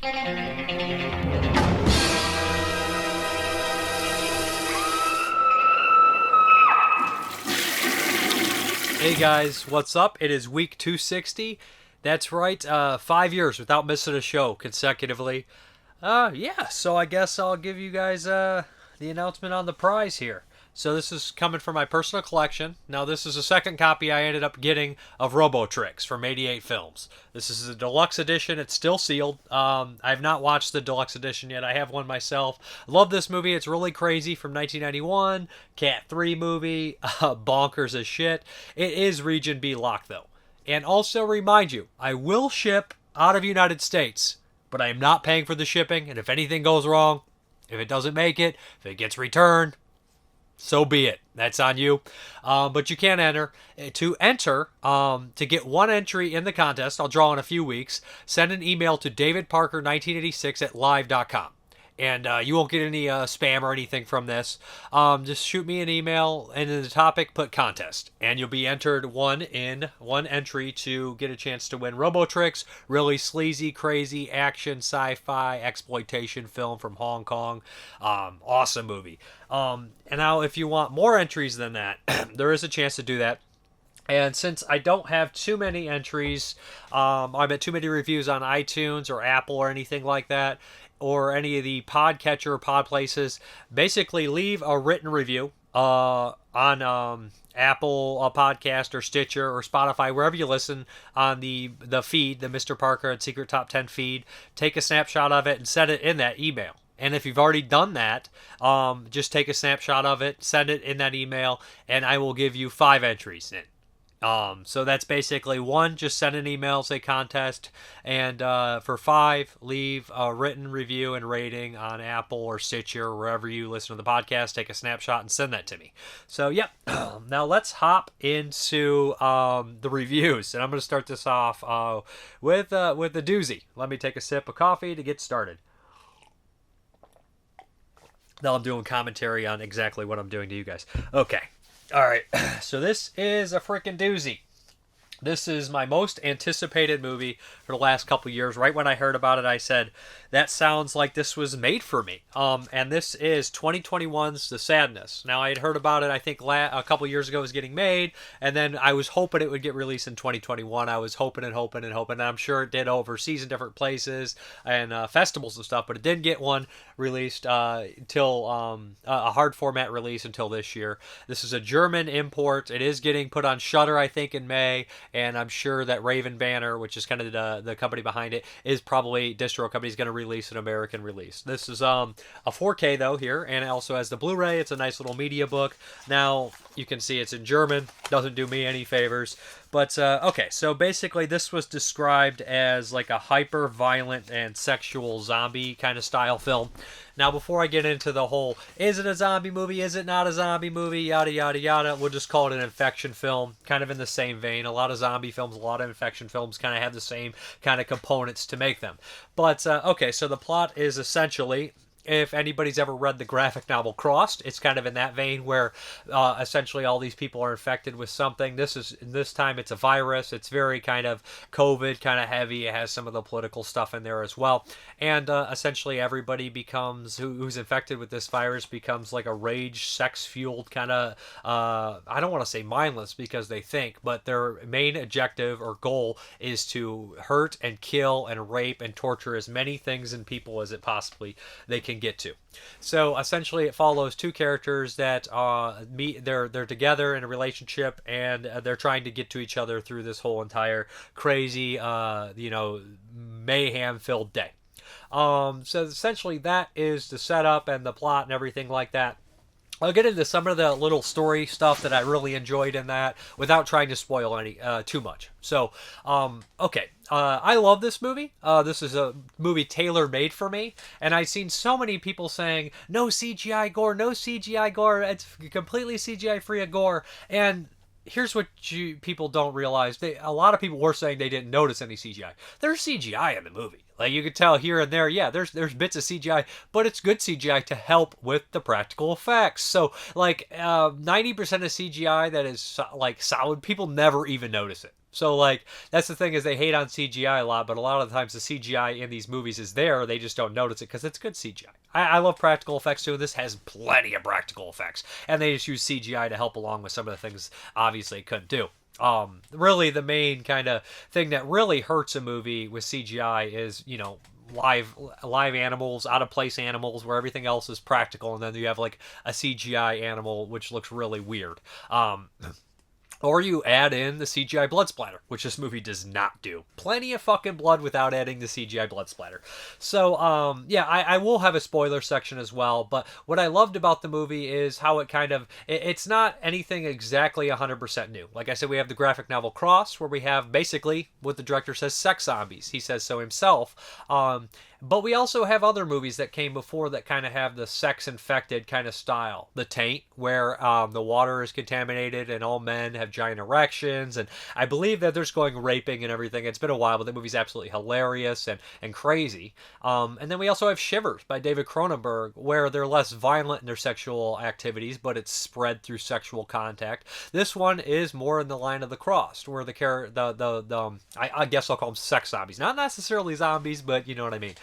Hey guys, what's up? It is week 260. That's right, 5 years without missing a show consecutively. Yeah, so I guess I'll give you guys the announcement on the prize here. So this is coming from my personal collection. Now this is the second copy I ended up getting of Robotrix from 88 Films. This is the deluxe edition. It's still sealed. I've not watched the deluxe edition yet. I have one myself. Love this movie. It's really crazy, from 1991. Cat 3 movie. Bonkers as shit. It is Region B locked though. And also remind you, I will ship out of United States, but I am not paying for the shipping. And if anything goes wrong, if it doesn't make it, if it gets returned, so be it. That's on you. But you can enter. To enter, to get one entry in the contest, I'll draw in a few weeks, send an email to davidparker1986@live.com. And you won't get any spam or anything from this. Just shoot me an email, and in the topic, put contest. And you'll be entered one entry to get a chance to win Robotrix, really sleazy, crazy action, sci-fi, exploitation film from Hong Kong. Awesome movie. And now if you want more entries than that, there is a chance to do that. And since I don't have too many entries, I bet too many reviews on iTunes or Apple or anything like that, or any of the podcatcher or pod places, basically leave a written review on Apple Podcast or Stitcher or Spotify, wherever you listen, on the feed, the Mrparka and Secret Top 10 feed. Take a snapshot of it and send it in that email. And if you've already done that, just take a snapshot of it, send it in that email, and I will give you 5 entries in. So that's basically 1, just send an email, say contest, and for 5, leave a written review and rating on Apple or Stitcher or wherever you listen to the podcast. Take a snapshot and send that to me. So, yep. Now let's hop into the reviews, and I'm going to start this off with the doozy. Let me take a sip of coffee to get started. Now I'm doing commentary on exactly what I'm doing to you guys. Okay. All right, so this is a freaking doozy. This is my most anticipated movie for the last couple years. Right when I heard about it, I said, that sounds like this was made for me. And this is 2021's The Sadness. Now, I had heard about it, I think, a couple years ago it was getting made, and then I was hoping it would get released in 2021. I was hoping, and I'm sure it did overseas in different places and festivals and stuff, but it didn't get one released until a hard format release until this year. This is a German import. It is getting put on Shudder, I think, in May. And I'm sure that Raven Banner, which is kind of the company behind it, is probably distro company, is going to release an American release. This is a 4K though here, and it also has the Blu-ray. It's a nice little media book. Now you can see it's in German. Doesn't do me any favors. But, okay, so basically this was described as like a hyper-violent and sexual zombie kind of style film. Now, before I get into the whole, is it a zombie movie, is it not a zombie movie, yada, yada, yada, we'll just call it an infection film, kind of in the same vein. A lot of zombie films, a lot of infection films kind of have the same kind of components to make them. But, okay, so the plot is essentially, if anybody's ever read the graphic novel Crossed, it's kind of in that vein where essentially all these people are infected with something. This time it's a virus. It's very kind of COVID kind of heavy. It has some of the political stuff in there as well. And essentially everybody becomes, who's infected with this virus becomes like a rage, sex-fueled kind of, I don't want to say mindless because they think, but their main objective or goal is to hurt and kill and rape and torture as many things and people as they can get to. So essentially it follows 2 characters that they're together in a relationship, and they're trying to get to each other through this whole entire crazy mayhem filled day. So essentially that is the setup and the plot and everything like that. I'll get into some of the little story stuff that I really enjoyed in that without trying to spoil any too much. So, okay. I love this movie. This is a movie tailor-made for me. And I've seen so many people saying, no CGI gore, no CGI gore. It's completely CGI-free of gore. And here's what people don't realize. A lot of people were saying they didn't notice any CGI. There's CGI in the movie. Like, you could tell here and there, yeah, there's bits of CGI, but it's good CGI to help with the practical effects. So, like, 90% of CGI that is, like, solid, people never even notice it. So like that's the thing is they hate on CGI a lot, but a lot of the times the CGI in these movies is there. They just don't notice it because it's good CGI. I love practical effects too. This has plenty of practical effects, and they just use CGI to help along with some of the things obviously it couldn't do. Really the main kind of thing that really hurts a movie with CGI is, you know, live animals, out of place animals where everything else is practical, and then you have like a CGI animal which looks really weird. Or you add in the CGI blood splatter, which this movie does not do. Plenty of fucking blood without adding the CGI blood splatter. So, yeah, I will have a spoiler section as well, but what I loved about the movie is how it kind of, it's not anything exactly 100% new. Like I said, we have the graphic novel Cross, where we have basically what the director says, sex zombies. He says so himself. But we also have other movies that came before that kind of have the sex-infected kind of style. The Taint, where the water is contaminated and all men have giant erections. And I believe that there's going raping and everything. It's been a while, but the movie's absolutely hilarious and crazy. And then we also have Shivers by David Cronenberg, where they're less violent in their sexual activities, but it's spread through sexual contact. This one is more in the line of the Crossed, where I guess I'll call them sex zombies. Not necessarily zombies, but you know what I mean.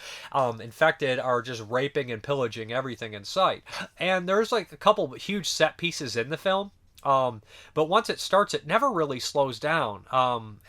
Infected are just raping and pillaging everything in sight. And there's like a couple huge set pieces in the film. But once it starts, it never really slows down.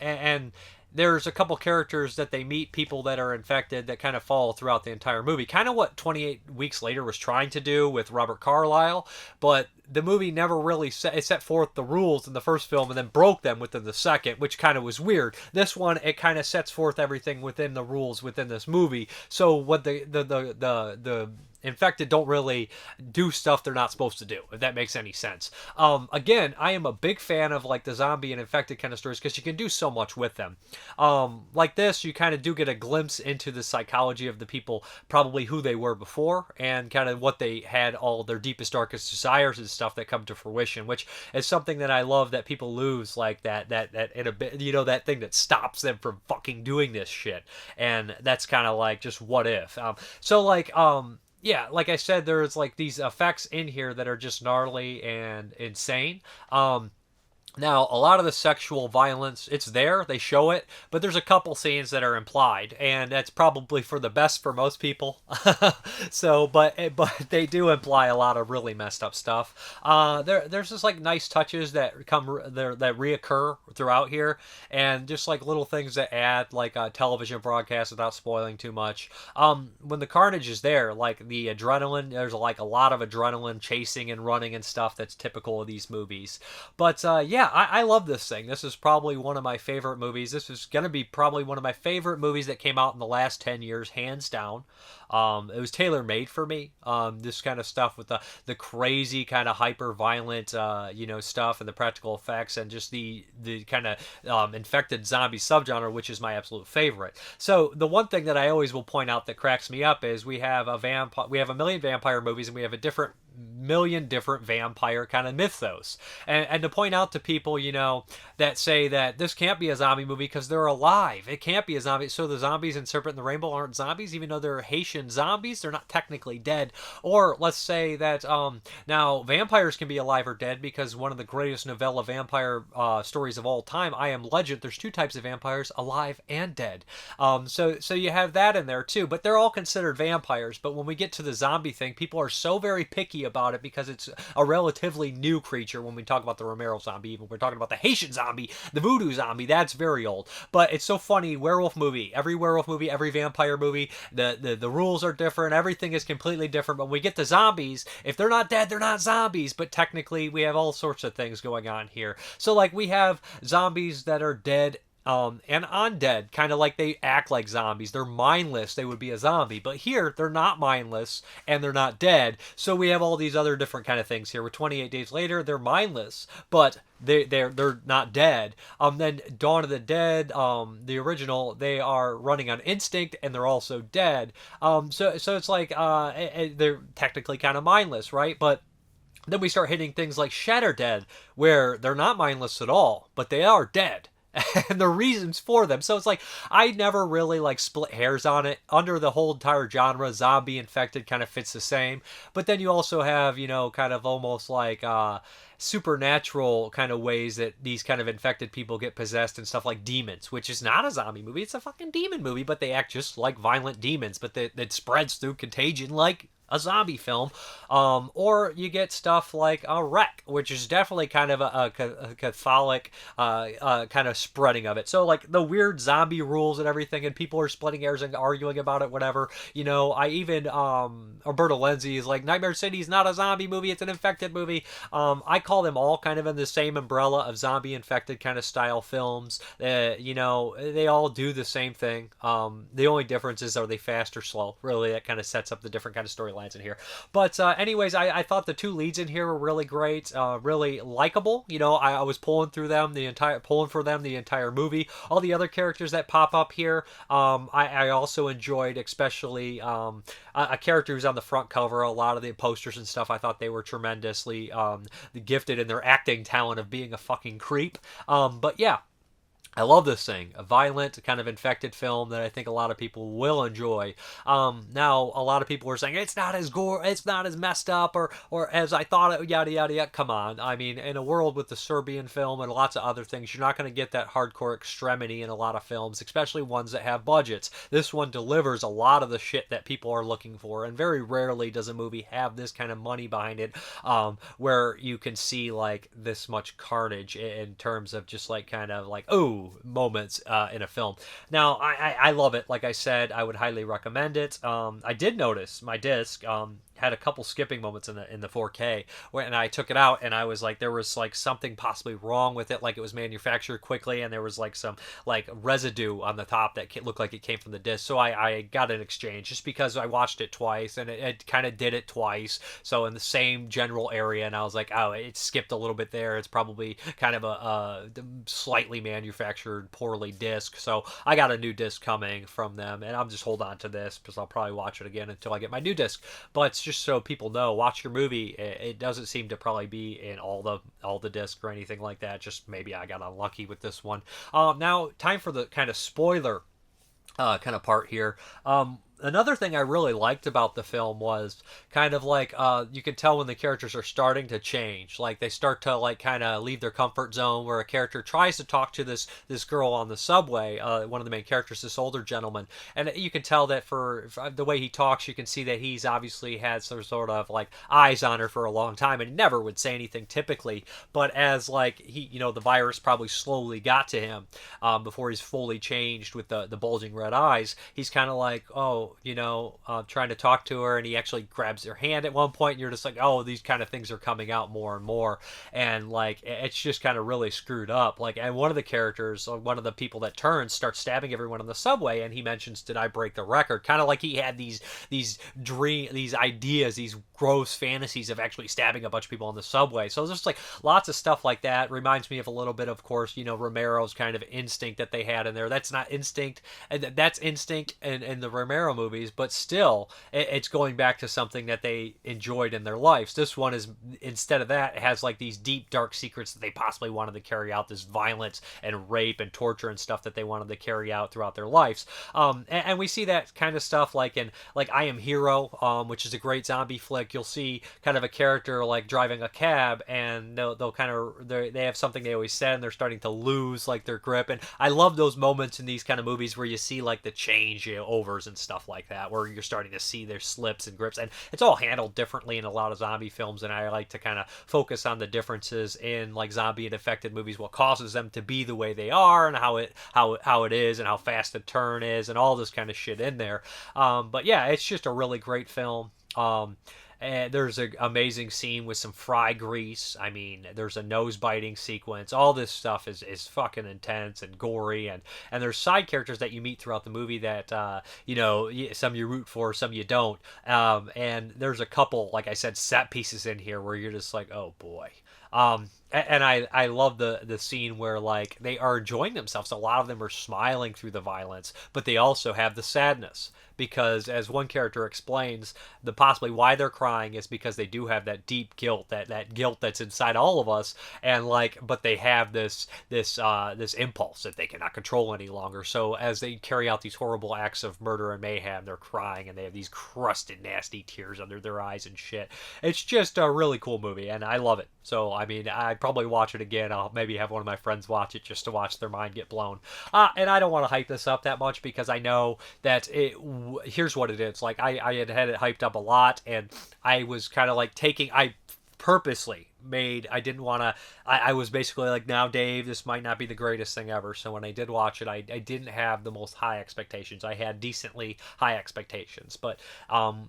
And there's a couple characters that they meet, people that are infected, that kind of follow throughout the entire movie. Kind of what 28 Weeks Later was trying to do with Robert Carlyle, but the movie never really set forth the rules in the first film and then broke them within the second, which kind of was weird. This one, it kind of sets forth everything within the rules within this movie. So what the infected don't really do stuff they're not supposed to do, if that makes any sense. Again, I am a big fan of like the zombie and infected kind of stories because you can do so much with them. Like this, you kind of do get a glimpse into the psychology of the people, probably who they were before, and kind of what they had, all their deepest, darkest desires and stuff that come to fruition, which is something that I love that people lose, like that in a bit, you know, that thing that stops them from fucking doing this shit. And that's kind of like just what if. Yeah, like I said, there's like these effects in here that are just gnarly and insane. Now, a lot of the sexual violence, it's there, they show it, but there's a couple scenes that are implied, and that's probably for the best for most people. So, but they do imply a lot of really messed up stuff. There's just like nice touches that come there that reoccur throughout here, and just like little things that add like a television broadcast without spoiling too much. When the carnage is there, like the adrenaline, there's like a lot of adrenaline chasing and running and stuff that's typical of these movies. But yeah. I love this thing. This is probably one of my favorite movies. This is going to be probably one of my favorite movies that came out in the last 10 years, hands down. It was tailor-made for me. This kind of stuff with the crazy kind of hyper-violent, stuff and the practical effects and just the kind of infected zombie subgenre, which is my absolute favorite. So the one thing that I always will point out that cracks me up is we have a million vampire movies and we have a million different vampire kind of mythos. And to point out to people, you know, that say that this can't be a zombie movie because they're alive. It can't be a zombie. So the zombies in Serpent and the Rainbow aren't zombies, even though they're Haitian zombies. They're not technically dead. Or let's say that now vampires can be alive or dead because one of the greatest novella vampire stories of all time, I Am Legend, there's two types of vampires, alive and dead. So you have that in there too, but they're all considered vampires. But when we get to the zombie thing, people are so very picky about it because it's a relatively new creature. When we talk about the Romero zombie, even we're talking about the Haitian zombie, the voodoo zombie, that's very old. But it's so funny, werewolf movie, every vampire movie, the rules are different, everything is completely different. But when we get to zombies, if they're not dead, they're not zombies. But technically we have all sorts of things going on here. So like we have zombies that are dead and undead, kind of like they act like zombies. They're mindless. They would be a zombie. But here, they're not mindless and they're not dead. So we have all these other different kind of things here. We're 28 Days Later, they're mindless, but they're not dead. Then Dawn of the Dead, the original, they are running on instinct and they're also dead. So it's like they're technically kind of mindless, right? But then we start hitting things like Shatter Dead, where they're not mindless at all, but they are dead. and the reasons for them. So it's like I never really like split hairs on it. Under the whole entire genre, zombie infected kind of fits the same. But then you also have, kind of almost like supernatural kind of ways that these kind of infected people get possessed and stuff, like demons, which is not a zombie movie. It's a fucking demon movie, but they act just like violent demons, but that spreads through contagion like a zombie film. Or you get stuff like a Wreck, which is definitely kind of a Catholic kind of spreading of it. So like the weird zombie rules and everything, and people are splitting hairs and arguing about it, whatever. I even Alberto Lenzi is like, Nightmare City is not a zombie movie, it's an infected movie. I call them all kind of in the same umbrella of zombie infected kind of style films. They all do the same thing. The only difference is, are they fast or slow? Really, that kind of sets up the different kind of storylines in here. But anyways, I thought the two leads in here were really great, really likable. I was pulling for them the entire movie. All the other characters that pop up here, I also enjoyed, especially a character who's on the front cover. A lot of the posters and stuff, I thought they were tremendously gifted in their acting talent of being a fucking creep. But yeah, I love this thing. A violent, kind of infected film that I think a lot of people will enjoy. Now, a lot of people are saying it's not as messed up, or as I thought it, yada yada yada. Come on, I mean, in a world with the Serbian film and lots of other things, you're not going to get that hardcore extremity in a lot of films, especially ones that have budgets. This one delivers a lot of the shit that people are looking for, and very rarely does a movie have this kind of money behind it, where you can see like this much carnage in terms of just like kind of like, oh, moments in a film. Now, I love it. Like I said, I would highly recommend it. I did notice my disc had a couple skipping moments in the 4K, and I took it out, and I was like, there was like something possibly wrong with it, like it was manufactured quickly, and there was like some like residue on the top that looked like it came from the disc. So I got an exchange just because I watched it twice, and it kind of did it twice. So in the same general area, and I was like, oh, it skipped a little bit there. It's probably kind of a slightly manufactured poorly disc. So I got a new disc coming from them, and I'm just hold on to this because I'll probably watch it again until I get my new disc. But just so people know, watch your movie. It doesn't seem to probably be in all the discs or anything like that. Just maybe I got unlucky with this one. Now, time for the kind of spoiler kind of part here. Another thing I really liked about the film was kind of like you can tell when the characters are starting to change. Like they start to like kind of leave their comfort zone, where a character tries to talk to this girl on the subway, one of the main characters, this older gentleman, and you can tell that for the way he talks, you can see that he's obviously had some sort of like eyes on her for a long time, and he never would say anything typically. But as like the virus probably slowly got to him before he's fully changed with the bulging red eyes, he's kind of like, oh, trying to talk to her, and he actually grabs her hand at one point, and you're just like, oh, these kind of things are coming out more and more, and like it's just kind of really screwed up. Like, and one of the characters, one of the people that turns, starts stabbing everyone on the subway, and he mentions, did I break the record? Kind of like he had these ideas, these gross fantasies of actually stabbing a bunch of people on the subway. So there's just like lots of stuff like that. Reminds me of a little bit, of course, Romero's kind of instinct that they had in there. That's not instinct, and that's instinct in the Romero movies, but still it's going back to something that they enjoyed in their lives. This one is, instead of that, it has like these deep dark secrets that they possibly wanted to carry out, this violence and rape and torture and stuff that they wanted to carry out throughout their lives. And we see that kind of stuff like in like I Am Hero, which is a great zombie flick. You'll see kind of a character like driving a cab, and they'll kind of they have something they always said, and they're starting to lose like their grip. And I love those moments in these kind of movies where you see like the change overs and stuff like that, where you're starting to see their slips and grips, and it's all handled differently in a lot of zombie films. And I like to kind of focus on the differences in like zombie and infected movies, what causes them to be the way they are, and how it is, and how fast the turn is, and all this kind of shit in there. But yeah, it's just a really great film. And there's an amazing scene with some fry grease. I mean, there's a nose biting sequence. All this stuff is fucking intense and gory, and there's side characters that you meet throughout the movie that some you root for, some you don't. And there's a couple, like I said, set pieces in here where you're just like, oh boy. And I love the scene where like they are enjoying themselves. A lot of them are smiling through the violence, but they also have the sadness because, as one character explains, the possibly why they're crying is because they do have that deep guilt, that guilt that's inside all of us, and like, but they have this impulse that they cannot control any longer. So as they carry out these horrible acts of murder and mayhem, they're crying and they have these crusted, nasty tears under their eyes and shit. It's just a really cool movie, and I love it. So I mean, I'd probably watch it again. I'll maybe have one of my friends watch it just to watch their mind get blown. And I don't want to hype this up that much because I know that here's what it is. Like I had it hyped up a lot, and I was kind of like I purposely made I didn't want to I was basically like, now Dave, this might not be the greatest thing ever. So when I did watch it, I didn't have the most high expectations. I had decently high expectations, but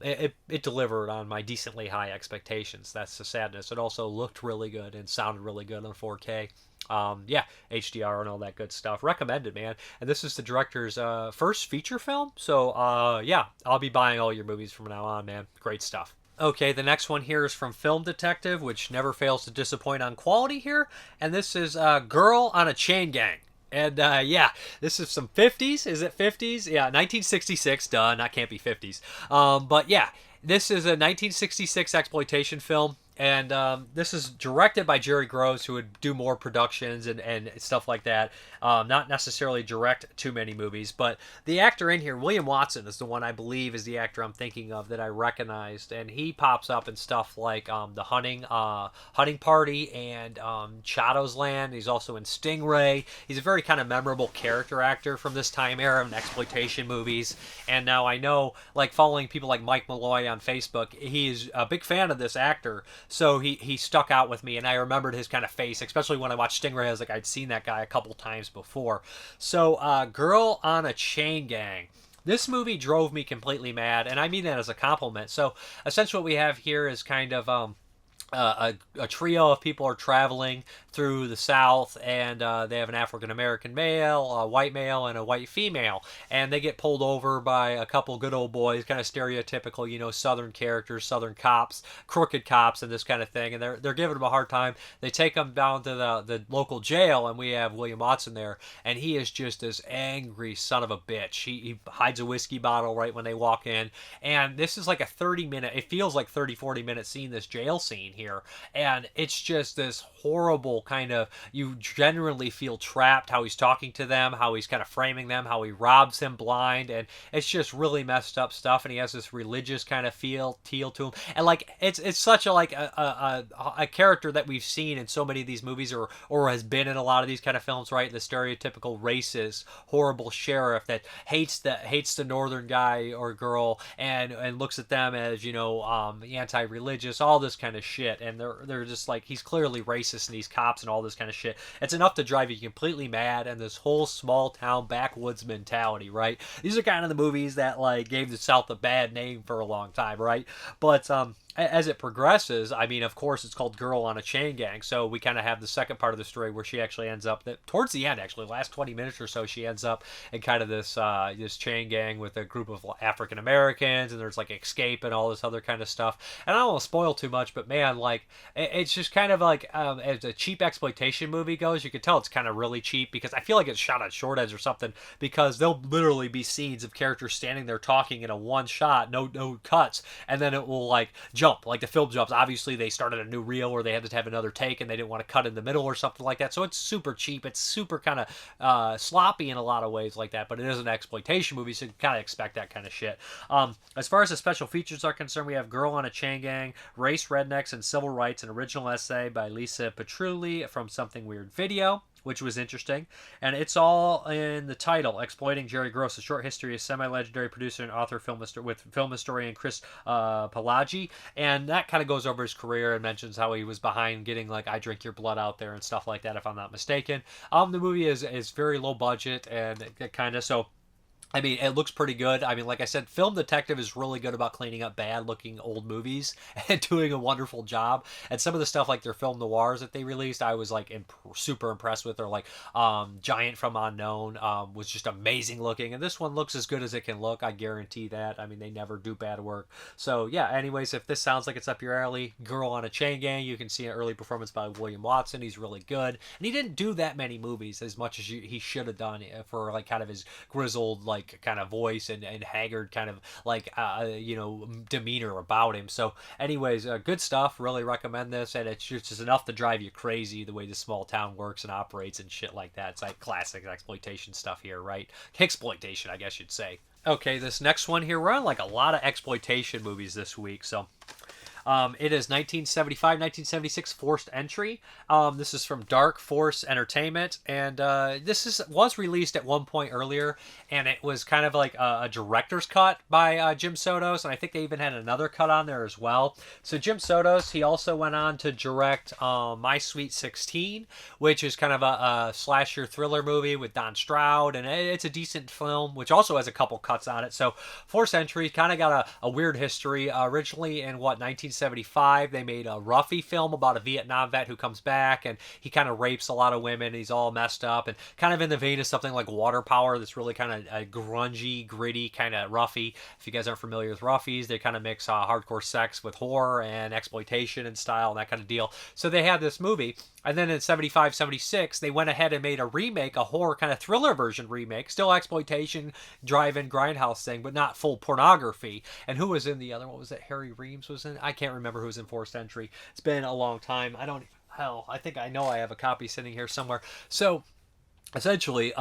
it delivered on my decently high expectations. That's the sadness. It also looked really good and sounded really good on 4K. Yeah, HDR and all that good stuff. Recommended, man. And this is the director's first feature film. So yeah, I'll be buying all your movies from now on, man. Great stuff. Okay, the next one here is from Film Detective, which never fails to disappoint on quality here. And this is Girl on a Chain Gang. And yeah, this is some 50s. Is it 50s? Yeah, 1966. Duh, not can't be 50s. But yeah, this is a 1966 exploitation film. And this is directed by Jerry Groves, who would do more productions and stuff like that. Not necessarily direct too many movies, but the actor in here, William Watson, is the one I believe is the actor I'm thinking of that I recognized, and he pops up in stuff like the Hunting Party and Chado's Land. He's also in Stingray. He's a very kind of memorable character actor from this time era in exploitation movies. And now I know, like following people like Mike Malloy on Facebook, he's a big fan of this actor. So he stuck out with me, and I remembered his kind of face, especially when I watched Stingray. I was like, I'd seen that guy a couple times before. So, Girl on a Chain Gang. This movie drove me completely mad, and I mean that as a compliment. So, essentially, what we have here is kind of a trio of people are traveling through the South, and they have an African American male, a white male, and a white female, and they get pulled over by a couple good old boys, kind of stereotypical, you know, Southern characters, Southern cops, crooked cops, and this kind of thing, and they're giving them a hard time. They take them down to the local jail, and we have William Watson there, and he is just this angry son of a bitch. He hides a whiskey bottle right when they walk in, and this is like a 30-minute, it feels like 30-40 minute scene, this jail scene here, and it's just this horrible kind of, you genuinely feel trapped, how he's talking to them, how he's kind of framing them, how he robs him blind, and it's just really messed up stuff. And he has this religious kind of feel to him, and like it's such a like a character that we've seen in so many of these movies, or has been in a lot of these kind of films, right? The stereotypical racist horrible sheriff that hates the northern guy or girl, and looks at them as, you know, anti-religious, all this kind of shit. And they're just like, he's clearly racist, and these cops and all this kind of shit. It's enough to drive you completely mad, and this whole small town backwoods mentality, right? These are kind of the movies that like gave the South a bad name for a long time, right? But as it progresses, I mean, of course, it's called Girl on a Chain Gang. So we kind of have the second part of the story where she actually ends up, that towards the end, actually, last 20 minutes or so, she ends up in kind of this chain gang with a group of African Americans, and there's like escape and all this other kind of stuff. And I don't want to spoil too much, but man, like, it's just kind of like, as a cheap exploitation movie goes, you can tell it's kind of really cheap, because I feel like it's shot on short edge or something, because there'll literally be scenes of characters standing there talking in a one shot, no cuts, and then it will like jump, like the film jumps. Obviously they started a new reel, or they had to have another take, and they didn't want to cut in the middle or something like that. So it's super cheap. It's super kind of sloppy in a lot of ways like that, but it is an exploitation movie, so you kind of expect that kind of shit. As far as the special features are concerned, we have Girl on a Chain Gang, Race, Rednecks, and Civil Rights, an original essay by Lisa Petrulli from Something Weird Video, which was interesting. And it's all in the title, Exploiting Jerry Gross, a short history of semi-legendary producer and author with film historian Chris Palagi. And that kind of goes over his career and mentions how he was behind getting like I Drink Your Blood out there and stuff like that, if I'm not mistaken. The movie is very low budget, and it kind of, so I mean, it looks pretty good. I mean, like I said, Film Detective is really good about cleaning up bad-looking old movies and doing a wonderful job. And some of the stuff, like their film noirs that they released, I was like super impressed with. Or like Giant from Unknown was just amazing looking, and this one looks as good as it can look. I guarantee that. I mean, they never do bad work. So yeah. Anyways, if this sounds like it's up your alley, Girl on a Chain Gang, you can see an early performance by William Watson. He's really good, and he didn't do that many movies as much as he should have done for like kind of his grizzled like kind of voice and haggard kind of like demeanor about him. So anyways, good stuff. Really recommend this, and it's just enough to drive you crazy the way the small town works and operates and shit like that. It's like classic exploitation stuff here, right? Exploitation, I guess you'd say. Okay, this next one here, we're on like a lot of exploitation movies this week, so it is 1975, 1976 Forced Entry. This is from Dark Force Entertainment, and was released at one point earlier, and it was kind of like a director's cut by Jim Sotos, and I think they even had another cut on there as well. So Jim Sotos, he also went on to direct My Sweet 16, which is kind of a slasher thriller movie with Don Stroud, and it's a decent film, which also has a couple cuts on it. So Forced Entry kind of got a weird history. Originally in 1975, they made a Ruffy film about a Vietnam vet who comes back, and he kind of rapes a lot of women. He's all messed up, and kind of in the vein of something like Water Power, that's really kind of a grungy, gritty kind of Ruffy. If you guys aren't familiar with Ruffies, they kind of mix hardcore sex with horror and exploitation and style and that kind of deal. So they had this movie, and then in 75, 76, they went ahead and made a remake, a horror kind of thriller version remake, still exploitation, drive-in grindhouse thing, but not full pornography. And who was in the other one? Was it Harry Reams was in? I can't remember who was in Forced Entry. It's been a long time. I think I know I have a copy sitting here somewhere. So essentially,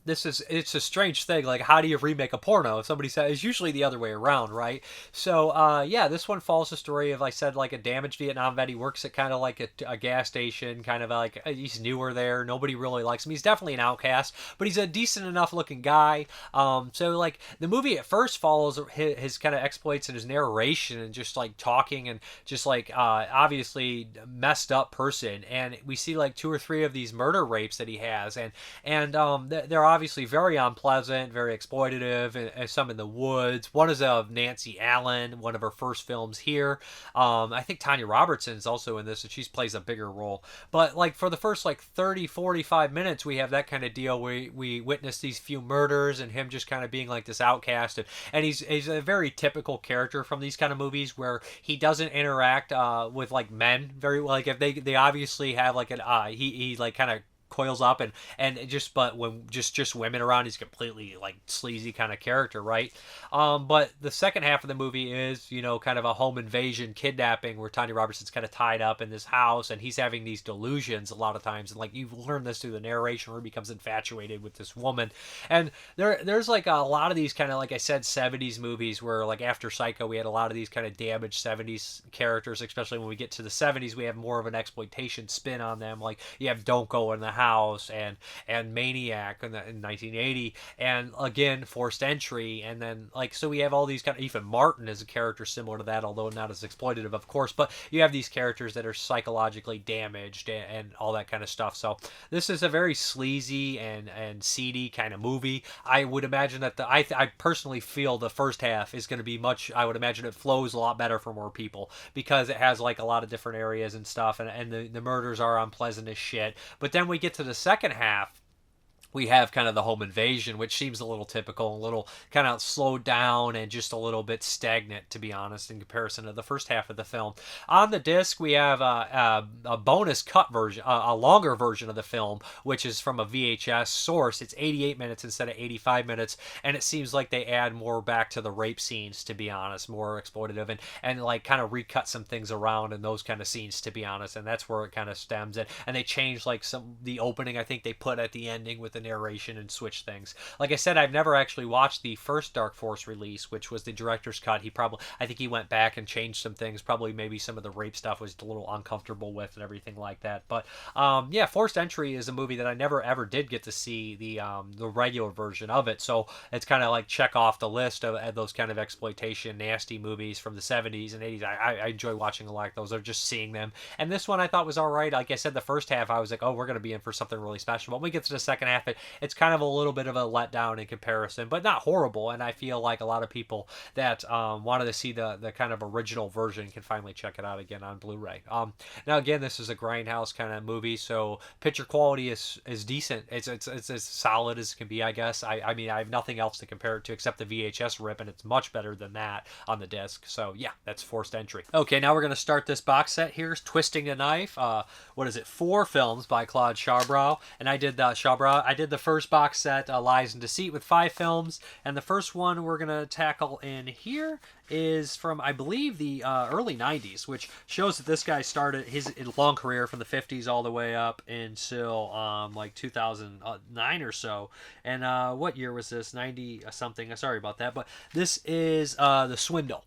it's a strange thing. Like, how do you remake a porno? If somebody says, it's usually the other way around, right? So yeah, this one follows the story of, I said, like a damaged Vietnam vet. He works at kind of like a gas station, kind of like he's newer there. Nobody really likes him. He's definitely an outcast, but he's a decent enough looking guy. So like the movie at first follows his kind of exploits and his narration and just like talking and just like obviously messed up person. And we see like 2 or 3 of these murder rapes that he has, and they're obviously very unpleasant, very exploitative, and some in the woods. One is of Nancy Allen, one of her first films here. I think Tanya Robertson is also in this, and she plays a bigger role. But like for the first like 30, 45 minutes, we have that kind of deal where we witness these few murders and him just kind of being like this outcast. And he's a very typical character from these kind of movies where he doesn't interact with like men very well. Like if they obviously have like an he like kind of coils up and just but when just women around, he's completely like sleazy kind of character, right? But the second half of the movie is kind of a home invasion kidnapping where Tanya Robertson's kind of tied up in this house and he's having these delusions a lot of times, and like you learn this through the narration where he becomes infatuated with this woman. And there's like a lot of these kind of, like I said, 70s movies where like after Psycho we had a lot of these kind of damaged 70s characters, especially when we get to the 70s we have more of an exploitation spin on them. Like you have Don't Go in the House and Maniac in 1980, and again Forced Entry, and then like so we have all these kind of, even Martin is a character similar to that, although not as exploitative of course, but you have these characters that are psychologically damaged and all that kind of stuff. So this is a very sleazy and seedy kind of movie. I would imagine that I personally feel the first half is going to be much, I would imagine it flows a lot better for more people because it has like a lot of different areas and stuff, and the murders are unpleasant as shit. But then we get to the second half, we have kind of the home invasion, which seems a little typical, a little kind of slowed down and just a little bit stagnant, to be honest, in comparison to the first half of the film. On the disc, we have a bonus cut version, a longer version of the film, which is from a VHS source. It's 88 minutes instead of 85 minutes, and it seems like they add more back to the rape scenes, to be honest, more exploitative, and like kind of recut some things around in those kind of scenes, to be honest, and that's where it kind of stems. And they changed like the opening, I think they put at the ending with the narration and switch things. Like I said, I've never actually watched the first Dark Force release, which was the director's cut. I think he went back and changed some things. Probably maybe some of the rape stuff was a little uncomfortable with and everything like that. But yeah, Forced Entry is a movie that I never ever did get to see the regular version of it. So it's kind of like check off the list of those kind of exploitation nasty movies from the 70s and 80s. I enjoy watching a lot of those, or just seeing them. And this one I thought was all right. Like I said, the first half I was like, oh, we're going to be in for something really special. But when we get to the second half, it's kind of a little bit of a letdown in comparison, but not horrible. And I feel like a lot of people that wanted to see the kind of original version can finally check it out again on Blu-ray. Now again, this is a grindhouse kind of movie, so picture quality is decent. It's as solid as it can be, I guess. I mean, I have nothing else to compare it to except the VHS rip, and it's much better than that on the disc. So yeah, that's forced entry. Okay, now we're gonna start this box set here. Twisting the Knife. What is it? 4 films by Claude Chabrol, and I did the first box set, Lies and Deceit, with 5 films, and the first one we're gonna tackle in here is from, I believe, the early 90s, which shows that this guy started his long career from the 50s all the way up until like 2009 or so. And what year was this? 90 something. Sorry about that. But this is The Swindle.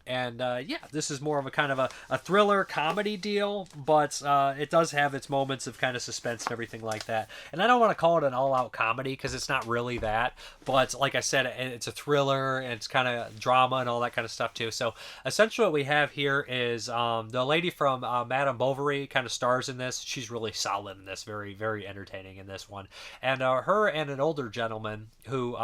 And yeah, this is more of a kind of a thriller comedy deal, but it does have its moments of kind of suspense and everything like that. And I don't want to call it an all-out comedy because it's not really that, but like I said, it's a thriller and it's kind of drama and all that kind of stuff too. So essentially what we have here is the lady from Madame Bovary kind of stars in this. She's really solid in this, very, very entertaining in this one. And her and an older gentleman who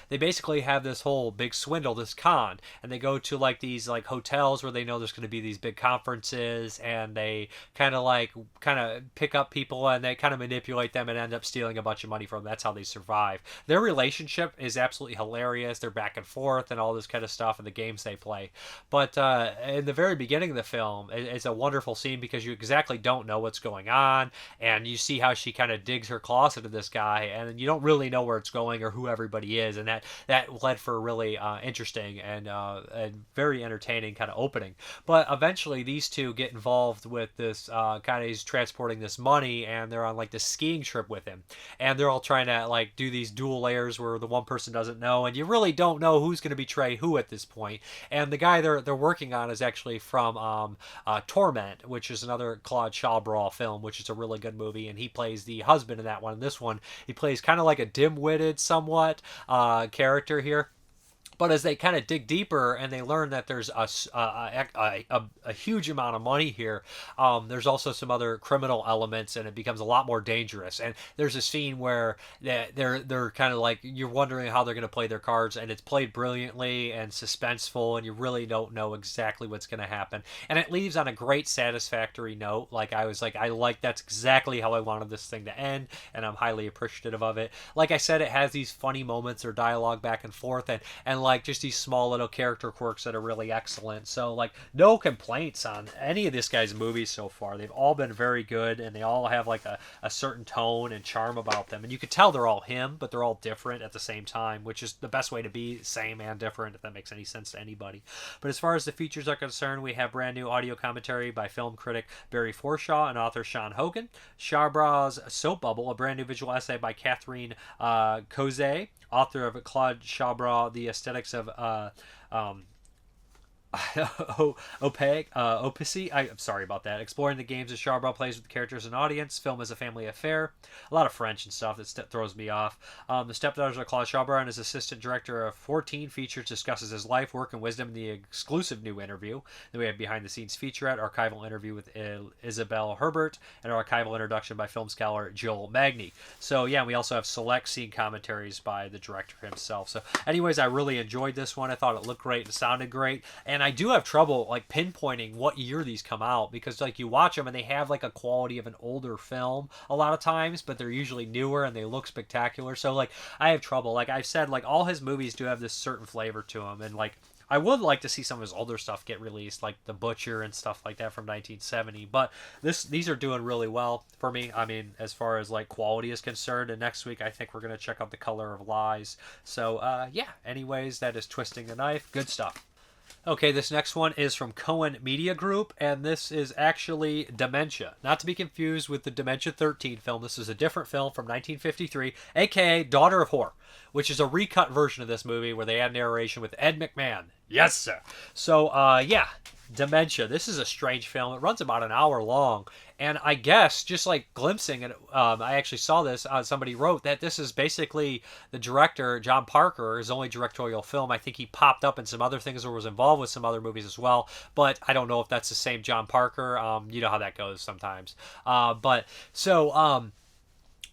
they basically have this whole big swindle, this con, and they go to like these like hotels where they know there's going to be these big conferences, and they kind of pick up people and they kind of manipulate them and end up stealing a bunch of money from them. That's how they survive. Their relationship is absolutely hilarious. They're back and forth and all this kind of stuff, and the games they play. But in the very beginning of the film, it's a wonderful scene because you exactly don't know what's going on, and you see how she kind of digs her claws into this guy, and you don't really know where it's going or who everybody is, and that led for a really interesting and very entertaining kind of opening. But eventually these two get involved with this kind of, he's transporting this money, and they're on like this skiing trip with him, and they're all trying to like do these dual layers where the one person doesn't know, and you really don't know who's going to betray who at this point. And the guy they're working on is actually from Torment, which is another Claude Chabrol film, which is a really good movie, and he plays the husband in that one. In this one he plays kind of like a dim-witted somewhat character here. But as they kind of dig deeper and they learn that there's a huge amount of money here, there's also some other criminal elements, and it becomes a lot more dangerous. And there's a scene where they're kind of like, you're wondering how they're going to play their cards, and it's played brilliantly and suspenseful, and you really don't know exactly what's going to happen. And it leaves on a great satisfactory note. Like I was like, that's exactly how I wanted this thing to end, and I'm highly appreciative of it. Like I said, it has these funny moments or dialogue back and forth, and like just these small little character quirks that are really excellent. So like no complaints on any of this guy's movies so far. They've all been very good, and they all have like a certain tone and charm about them, and you could tell they're all him, but they're all different at the same time, which is the best way to be, same and different, if that makes any sense to anybody. But as far as the features are concerned, we have brand new audio commentary by film critic Barry Forshaw and author Sean Hogan, Chabrol's Soap Bubble, a brand new visual essay by Catherine Cozet, author of Claude Chabrol, The Aesthetics of Opacity. I'm sorry about that. Exploring the games as Chabrol plays with the characters and audience. Film is a family affair. A lot of French and stuff that throws me off. The Stepdaughters of Claude Chabrol and his assistant director of 14 features discusses his life, work, and wisdom in the exclusive new interview. Then we have behind the scenes featurette, archival interview with Isabelle Herbert, and our archival introduction by film scholar Jill Magny. So yeah, we also have select scene commentaries by the director himself. So anyways, I really enjoyed this one. I thought it looked great and sounded great, and I do have trouble like pinpointing what year these come out, because like you watch them and they have like a quality of an older film a lot of times, but they're usually newer and they look spectacular. So like I have trouble. Like I've said, like all his movies do have this certain flavor to them, and like I would like to see some of his older stuff get released, like The Butcher and stuff like that from 1970. But these are doing really well for me. I mean, as far as like quality is concerned. And next week, I think we're going to check out The Color of Lies. So yeah, anyways, that is Twisting the Knife. Good stuff. Okay, this next one is from Cohen Media Group, and this is actually Dementia. Not to be confused with the Dementia 13 film. This is a different film from 1953, aka Daughter of Whore, which is a recut version of this movie where they add narration with Ed McMahon. Yes, sir. So, yeah, Dementia. This is a strange film. It runs about an hour long, and I guess, just like glimpsing it, I actually saw this, somebody wrote that this is basically the director, John Parker, his only directorial film. I think he popped up in some other things or was involved with some other movies as well, but I don't know if that's the same John Parker. You know how that goes sometimes.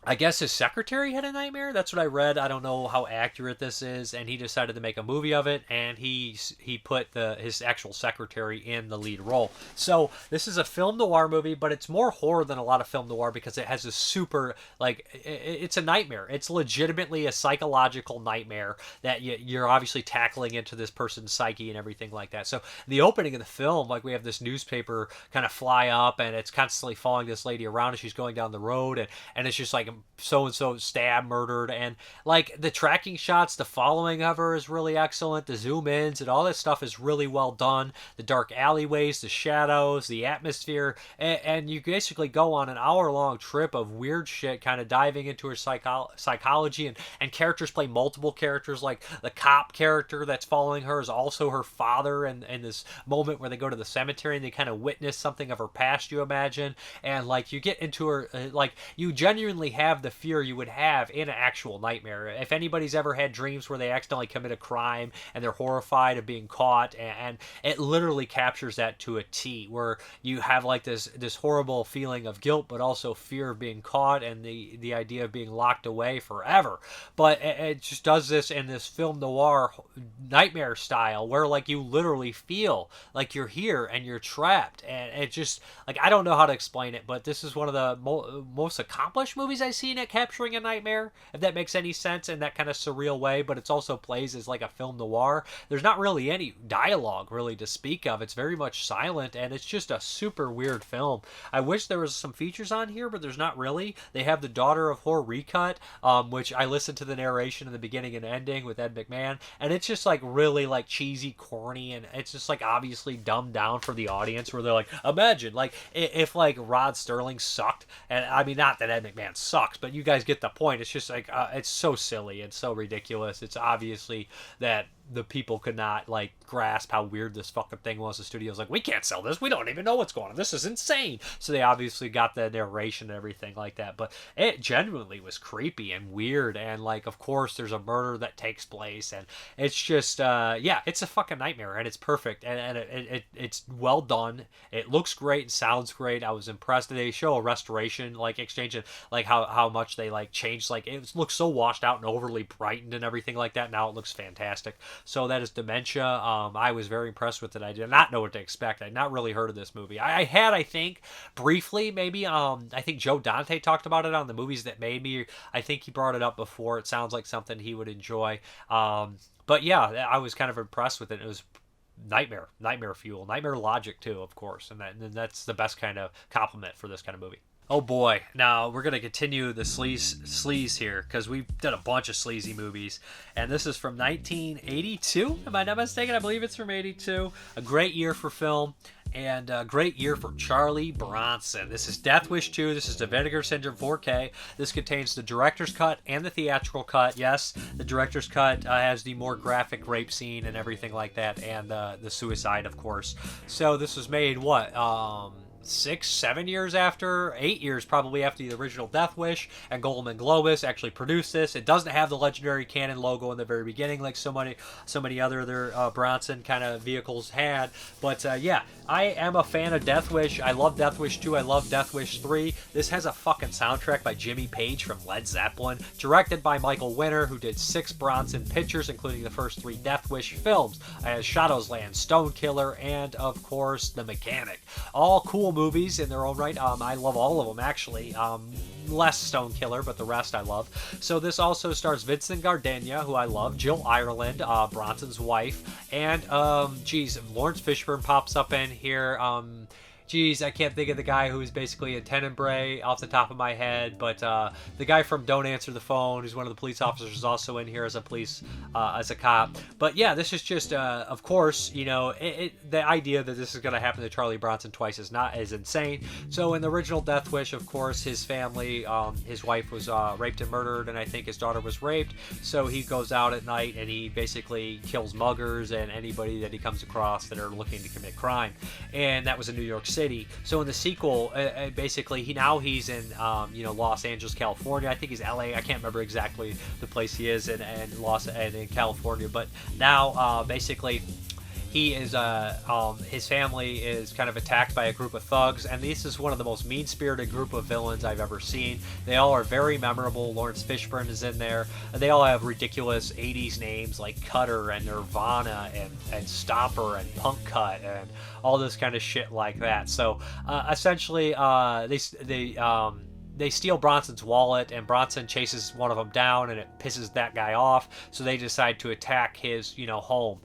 I guess his secretary had a nightmare. That's what I read. I don't know how accurate this is, and he decided to make a movie of it, and he put his actual secretary in the lead role. So this is a film noir movie, but it's more horror than a lot of film noir because it has a super it's a nightmare. It's legitimately a psychological nightmare that you're obviously tackling into this person's psyche and everything like that. So the opening of the film, like we have this newspaper kind of fly up, and it's constantly following this lady around as she's going down the road, and it's just like so and so stabbed, murdered, and like the tracking shots, the following of her is really excellent. The zoom ins and all that stuff is really well done. The dark alleyways, the shadows, the atmosphere, and you basically go on an hour-long trip of weird shit, kind of diving into her psychology, and characters play multiple characters. Like the cop character that's following her is also her father, and this moment where they go to the cemetery and they kind of witness something of her past, you imagine, and like you get into her, like you genuinely have the fear you would have in an actual nightmare. If anybody's ever had dreams where they accidentally commit a crime and they're horrified of being caught, and it literally captures that to a T, where you have like this horrible feeling of guilt, but also fear of being caught and the idea of being locked away forever. But it just does this in this film noir nightmare style, where like you literally feel like you're here and you're trapped, and it just like I don't know how to explain it, but this is one of the most accomplished movies I've seen at capturing a nightmare, if that makes any sense, in that kind of surreal way. But it's also plays as like a film noir. There's not really any dialogue really to speak of. It's very much silent, and it's just a super weird film. I wish there was some features on here, but there's not really. They have the Daughter of Horror recut, which I listened to the narration in the beginning and ending with Ed McMahon, and it's just like really like cheesy, corny, and it's just like obviously dumbed down for the audience, where they're like, imagine like if like Rod Sterling sucked, and I mean not that Ed McMahon sucks, but you guys get the point. It's just like it's so silly and so ridiculous. It's obviously that the people could not like grasp how weird this fucking thing was. The studio's like, we can't sell this, we don't even know what's going on, this is insane. So they obviously got the narration and everything like that, but it genuinely was creepy and weird, and like of course there's a murder that takes place, and it's just yeah, it's a fucking nightmare, and it's perfect, and it's well done. It looks great and sounds great. I was impressed. They show a restoration like exchange, and like how much they like changed, like it looks so washed out and overly brightened and everything like that. Now it looks fantastic. So that is Dementia. I was very impressed with it. I did not know what to expect. I had not really heard of this movie. I had, I think, briefly, maybe. I think Joe Dante talked about it on The Movies That Made Me. I think he brought it up before. It sounds like something he would enjoy. But yeah, I was kind of impressed with it. It was nightmare fuel, nightmare logic too, of course, and that's the best kind of compliment for this kind of movie. Oh boy, now we're going to continue the sleaze here, because we've done a bunch of sleazy movies, and this is from 1982, am I not mistaken? I believe it's from 82. A great year for film, and a great year for Charlie Bronson. This is Death Wish 2. This is the Vinegar Syndrome 4K. This contains the director's cut and the theatrical cut. Yes, the director's cut has the more graphic rape scene and everything like that, and the suicide, of course. So this was made, what, 6-7 years after, 8 years probably after the original Death Wish, and Goldman Globus actually produced this. It doesn't have the legendary Canon logo in the very beginning like so many other Bronson kind of vehicles had, but yeah, I am a fan of Death Wish. I love Death Wish 2. I love Death Wish 3. This has a fucking soundtrack by Jimmy Page from Led Zeppelin, directed by Michael Winner, who did 6 Bronson pictures, including the first 3 Death Wish films, as Shadows Land, Stone Killer, and of course The Mechanic. All cool movies in their own right. I love all of them, actually. Less Stone Killer, but the rest I love. So this also stars Vincent Gardenia, who I love, Jill Ireland, Bronson's wife, and Lawrence Fishburne pops up in here. I can't think of the guy who's basically in Tenebrae off the top of my head, but the guy from Don't Answer the Phone, who's one of the police officers, is also in here as a cop. But yeah, this is just, of course, you know, the idea that this is going to happen to Charlie Bronson twice is not as insane. So in the original Death Wish, of course, his family, his wife was raped and murdered, and I think his daughter was raped. So he goes out at night and he basically kills muggers and anybody that he comes across that are looking to commit crime. And that was in New York City. So in the sequel, basically he's in Los Angeles, California. I think he's LA. I can't remember exactly the place he is in California. But now basically he is his family is kind of attacked by a group of thugs, and this is one of the most mean-spirited group of villains I've ever seen. They all are very memorable. Lawrence Fishburne is in there. They all have ridiculous 80s names like Cutter and Nirvana and Stomper and Punk Cut and all this kind of shit like that. So essentially, they steal Bronson's wallet, and Bronson chases one of them down, and it pisses that guy off, so they decide to attack his, home.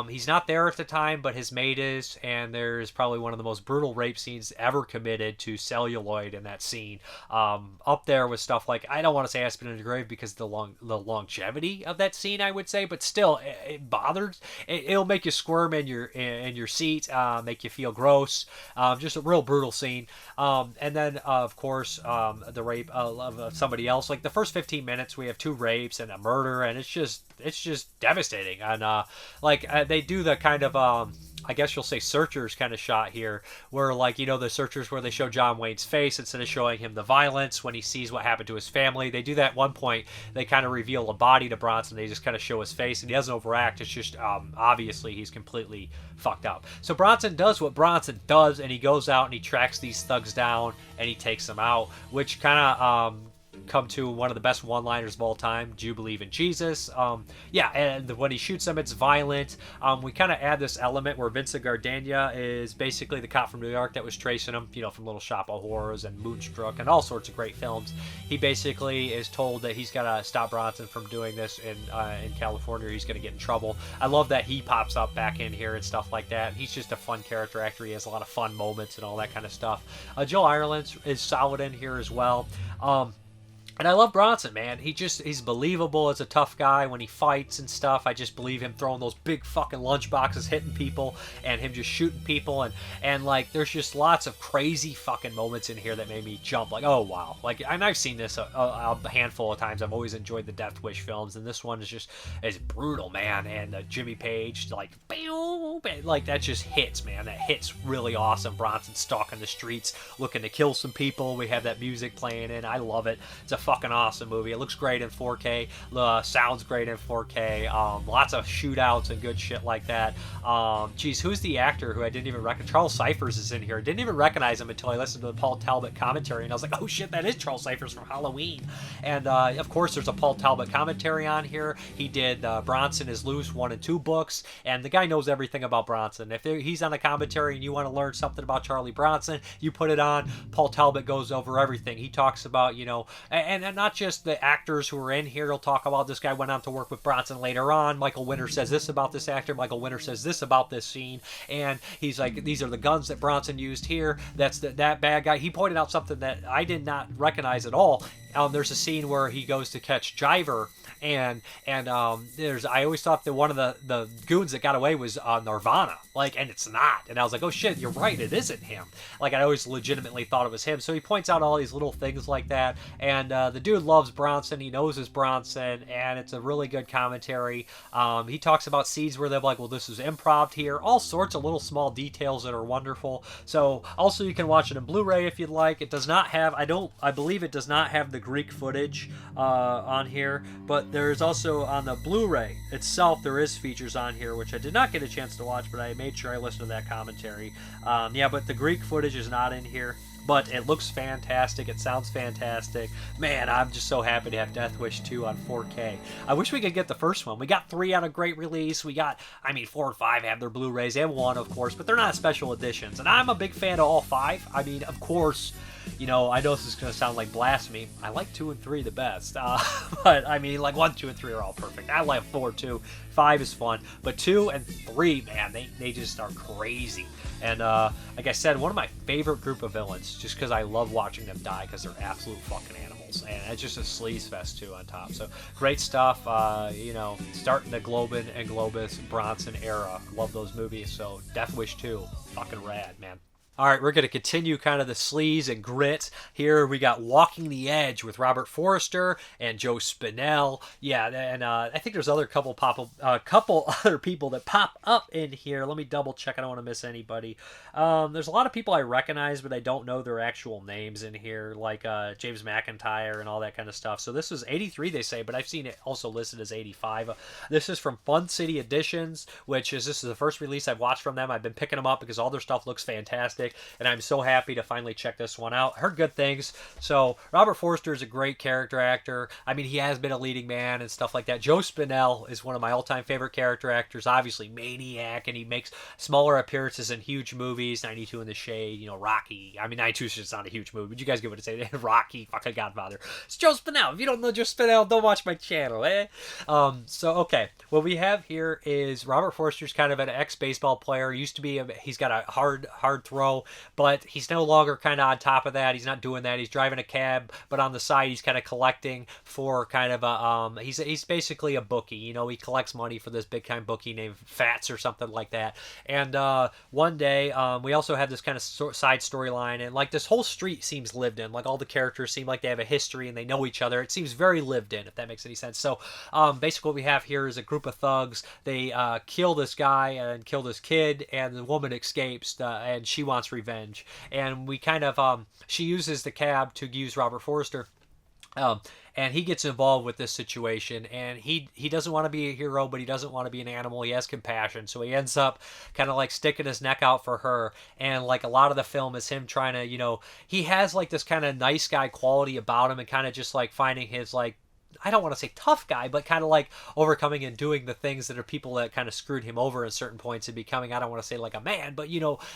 He's not there at the time, but his mate is, and there's probably one of the most brutal rape scenes ever committed to celluloid in that scene. Up there with stuff like, I don't want to say Aspen in the Grave because the longevity of that scene, I would say, but still, it bothers. It'll make you squirm in your seat, make you feel gross. Just a real brutal scene. And then, of course, the rape of somebody else. Like the first 15 minutes, we have 2 rapes and a murder, and it's just devastating. And they do the kind of I guess you'll say Searchers kind of shot here, where the Searchers where they show John Wayne's face instead of showing him the violence when he sees what happened to his family. They do that at one point. They kind of reveal a body to Bronson. They just kind of show his face, and he doesn't overact. It's just obviously he's completely fucked up. So Bronson does what Bronson does, and he goes out and he tracks these thugs down and he takes them out, which kind of come to one of the best one-liners of all time. Do you believe in Jesus? And when he shoots them, it's violent. We kind of add this element where Vincent Gardenia is basically the cop from New York that was tracing him, from Little Shop of Horrors and Moonstruck and all sorts of great films. He basically is told that he's got to stop Bronson from doing this in California, or he's going to get in trouble. I love that he pops up back in here and stuff like that. He's just a fun character actor. He has a lot of fun moments and all that kind of stuff. Joe Ireland is solid in here as well. And I love Bronson, man. He's believable as a tough guy when he fights and stuff. I just believe him throwing those big fucking lunch boxes, hitting people, and him just shooting people. And there's just lots of crazy fucking moments in here that made me jump. Like, oh, wow. And I've seen this a handful of times. I've always enjoyed the Death Wish films. And this one is brutal, man. And Jimmy Page, that just hits, man. That hits really awesome. Bronson stalking the streets, looking to kill some people. We have that music playing in. I love it. It's a fucking awesome movie. It looks great in 4K. Sounds great in 4K. Lots of shootouts and good shit like that. Who's the actor who I didn't even recognize? Charles Cyphers is in here. I didn't even recognize him until I listened to the Paul Talbot commentary, and I was like, oh shit, that is Charles Cyphers from Halloween. And of course, there's a Paul Talbot commentary on here. He did Bronson is Loose 1 and 2 books, and the guy knows everything about Bronson. If he's on a commentary and you want to learn something about Charlie Bronson, you put it on. Paul Talbot goes over everything. He talks about, and not just the actors who are in here. He'll talk about this guy went on to work with Bronson later on. Michael Winter says this about this actor. Michael Winter says this about this scene. And he's like, these are the guns that Bronson used here. That's that bad guy. He pointed out something that I did not recognize at all. There's a scene where he goes to catch Jiver, and I always thought that one of the goons that got away was Nirvana, and it's not. And I was like, oh shit, you're right, it isn't him. I always legitimately thought it was him. So he points out all these little things like that, and the dude loves Bronson. He knows his Bronson, and it's a really good commentary. He talks about scenes where they're like, well, this is improv here. All sorts of little small details that are wonderful. So also you can watch it in Blu-ray if you'd like. It does not have, I believe it does not have the Greek footage on here, but there's also on the Blu-ray itself, there is features on here, which I did not get a chance to watch, but I made sure I listened to that commentary. But the Greek footage is not in here. But it looks fantastic. It sounds fantastic. Man, I'm just so happy to have Death Wish 2 on 4K. I wish we could get the first one. We got 3 on a great release. 4 and 5 have their Blu-rays. They have 1, of course, but they're not special editions. And I'm a big fan of all 5. Of course, I know this is going to sound like blasphemy. I like 2 and 3 the best. But 1, 2, and 3 are all perfect. I like 4 too. 5 is fun. But 2 and 3, man, they just are crazy. And like I said, one of my favorite group of villains, just because I love watching them die, because they're absolute fucking animals. And it's just a sleaze fest too on top. So great stuff. Starting the Globin and Globus Bronson era. Love those movies. So Death Wish 2, fucking rad, man. All right, we're going to continue kind of the sleaze and grit. Here we got Walking the Edge with Robert Forster and Joe Spinell. Yeah, and I think there's couple other people that pop up in here. Let me double check. I don't want to miss anybody. There's a lot of people I recognize, but I don't know their actual names in here, like James McIntyre and all that kind of stuff. So this was 83, they say, but I've seen it also listed as 85. This is from Fun City Editions, this is the first release I've watched from them. I've been picking them up because all their stuff looks fantastic, and I'm so happy to finally check this one out. Heard good things. So Robert Forster is a great character actor. I mean, he has been a leading man and stuff like that. Joe Spinell is one of my all-time favorite character actors. Obviously Maniac, and he makes smaller appearances in huge movies. 92 in the Shade, Rocky. I mean, 92 is just not a huge movie, but you guys get what I say. Rocky, fucking Godfather. It's Joe Spinell. If you don't know Joe Spinell, don't watch my channel, eh? Okay. What we have here is Robert Forster's kind of an ex-baseball player. Used to be, he's got a hard throw, but he's no longer kind of on top of that. He's not doing that. He's driving a cab, but on the side he's kind of collecting for kind of a he's basically a bookie. He collects money for this big time bookie named Fats or something like that. And one day we also have this kind of side storyline, and like this whole street seems lived in. Like all the characters seem like they have a history and they know each other. It seems very lived in, if that makes any sense. So basically what we have here is a group of thugs. They kill this guy and kill this kid, and the woman escapes and she wants revenge. And we kind of she uses the cab to use Robert Forster. And he gets involved with this situation, and he doesn't want to be a hero, but he doesn't want to be an animal. He has compassion, so he ends up kind of like sticking his neck out for her. And like a lot of the film is him trying to, he has like this kind of nice guy quality about him, and kind of just like finding his like, I don't want to say tough guy, but kind of like overcoming and doing the things that are people that kind of screwed him over at certain points and becoming, I don't want to say like a man, but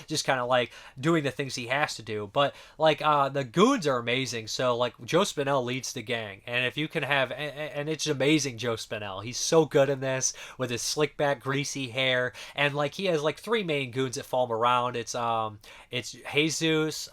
just kind of like doing the things he has to do. But like the goons are amazing. So like Joe Spinell leads the gang, and if you can have, and it's amazing, Joe Spinell, he's so good in this with his slick back greasy hair, and like he has like three main goons that follow him around. It's Jesus,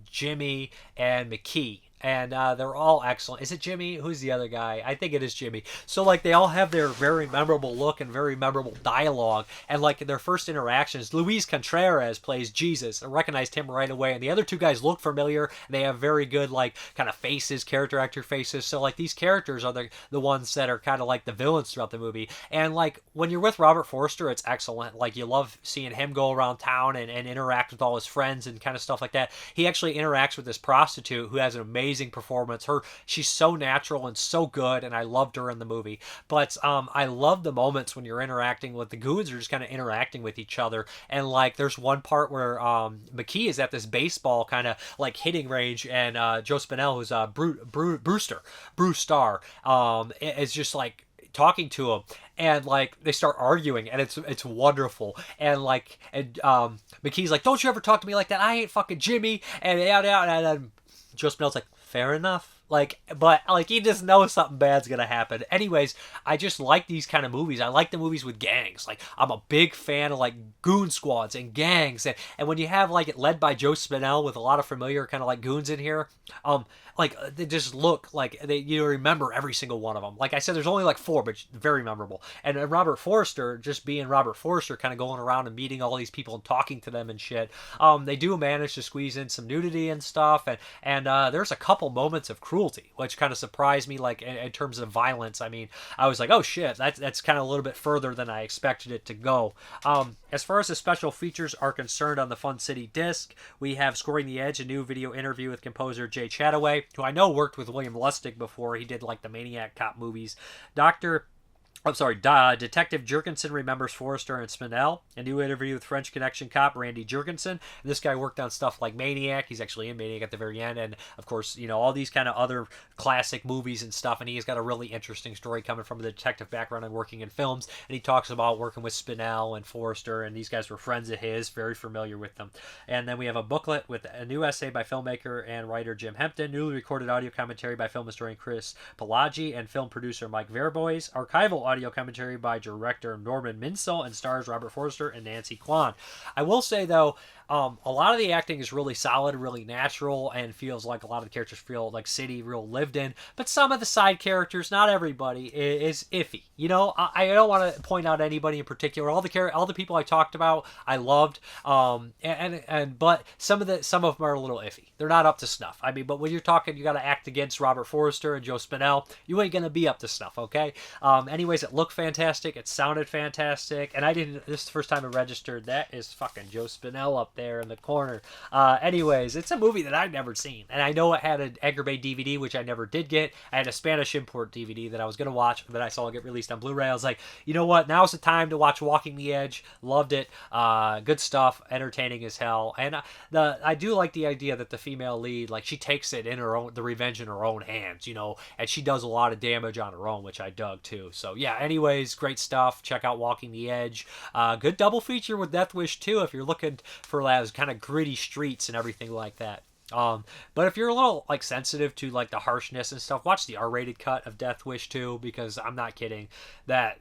Jimmy, and McKee. And they're all excellent. Is it Jimmy? Who's the other guy? I think it is Jimmy. So like they all have their very memorable look and very memorable dialogue. And like their first interactions, Luis Contreras plays Jesus. I recognized him right away. And the other two guys look familiar. And they have very good like kind of faces, character actor faces. So like these characters are the ones that are kind of like the villains throughout the movie. And like when you're with Robert Forster, it's excellent. Like you love seeing him go around town and interact with all his friends and kind of stuff like that. He actually interacts with this prostitute who has an amazing performance. She's so natural and so good, and I loved her in the movie. But I love the moments when you're interacting with the goons are just kind of interacting with each other. And like there's one part where McKee is at this baseball kind of like hitting range, and Joe Spinell, who's Bruce Starr, is just like talking to him, and like they start arguing, and it's wonderful. And like McKee's like, don't you ever talk to me like that, I ain't fucking Jimmy, and then Joe Spinell's like, fair enough. Like, but like he just knows something bad's gonna happen. Anyways, I just like these kind of movies. I like the movies with gangs. Like I'm a big fan of like goon squads and gangs, and when you have like it led by Joe Spinell with a lot of familiar kind of like goons in here, like they just look like you remember every single one of them. Like I said, there's only like 4, but very memorable. And Robert Forster, just being Robert Forster, kind of going around and meeting all these people and talking to them and shit. They do manage to squeeze in some nudity and stuff, and there's a couple moments of cruelty, which kind of surprised me. Like in terms of violence, I mean, I was like, oh shit, that's kind of a little bit further than I expected it to go. As far as the special features are concerned on the Fun City disc, we have Scoring the Edge, a new video interview with composer Jay Chataway, who I know worked with William Lustig before. He did like the Maniac Cop movies. Detective Jurgensen remembers Forrester and Spinell. A new interview with French Connection cop Randy Jurgensen. This guy worked on stuff like Maniac. He's actually in Maniac at the very end. And, of course, all these kind of other classic movies and stuff. And he's got a really interesting story coming from a detective background and working in films. And he talks about working with Spinell and Forrester. And these guys were friends of his, very familiar with them. And then we have a booklet with a new essay by filmmaker and writer Jim Hempton. Newly recorded audio commentary by film historian Chris Pelagi and film producer Mike Verbois. Archival audio commentary by director Norman Meisel, and stars Robert Forster and Nancy Kwan. I will say, though, A lot of the acting is really solid, really natural, and feels like a lot of the characters feel like city real lived in. But some of the side characters, not everybody, is iffy. You know, I don't want to point out anybody in particular. All the people I talked about, I loved. But some of them are a little iffy. They're not up to snuff. I mean, but when you're talking, you got to act against Robert Forster and Joe Spinell. You ain't gonna be up to snuff, okay? Anyways, it looked fantastic. It sounded fantastic, and I didn't. This is the first time I registered. That is fucking Joe Spinell up there in the corner. Anyways, it's a movie that I've never seen, and I know it had an Edgar Bay DVD, which I never did get. I had a Spanish import DVD that I was gonna watch, but I saw it get released on Blu-ray. I was like, you know what? Now's the time to watch Walking the Edge. Loved it. Good stuff. Entertaining as hell. And I do like the idea that the female lead, like, she takes it in her own, the revenge in her own hands, you know, and she does a lot of damage on her own, which I dug too. So yeah, anyways, great stuff. Check out Walking the Edge. Good double feature with Death Wish too, if you're looking for those kind of gritty streets and everything like that. But if you're a little like sensitive to like the harshness and stuff, watch the R-rated cut of Death Wish 2, because I'm not kidding, that's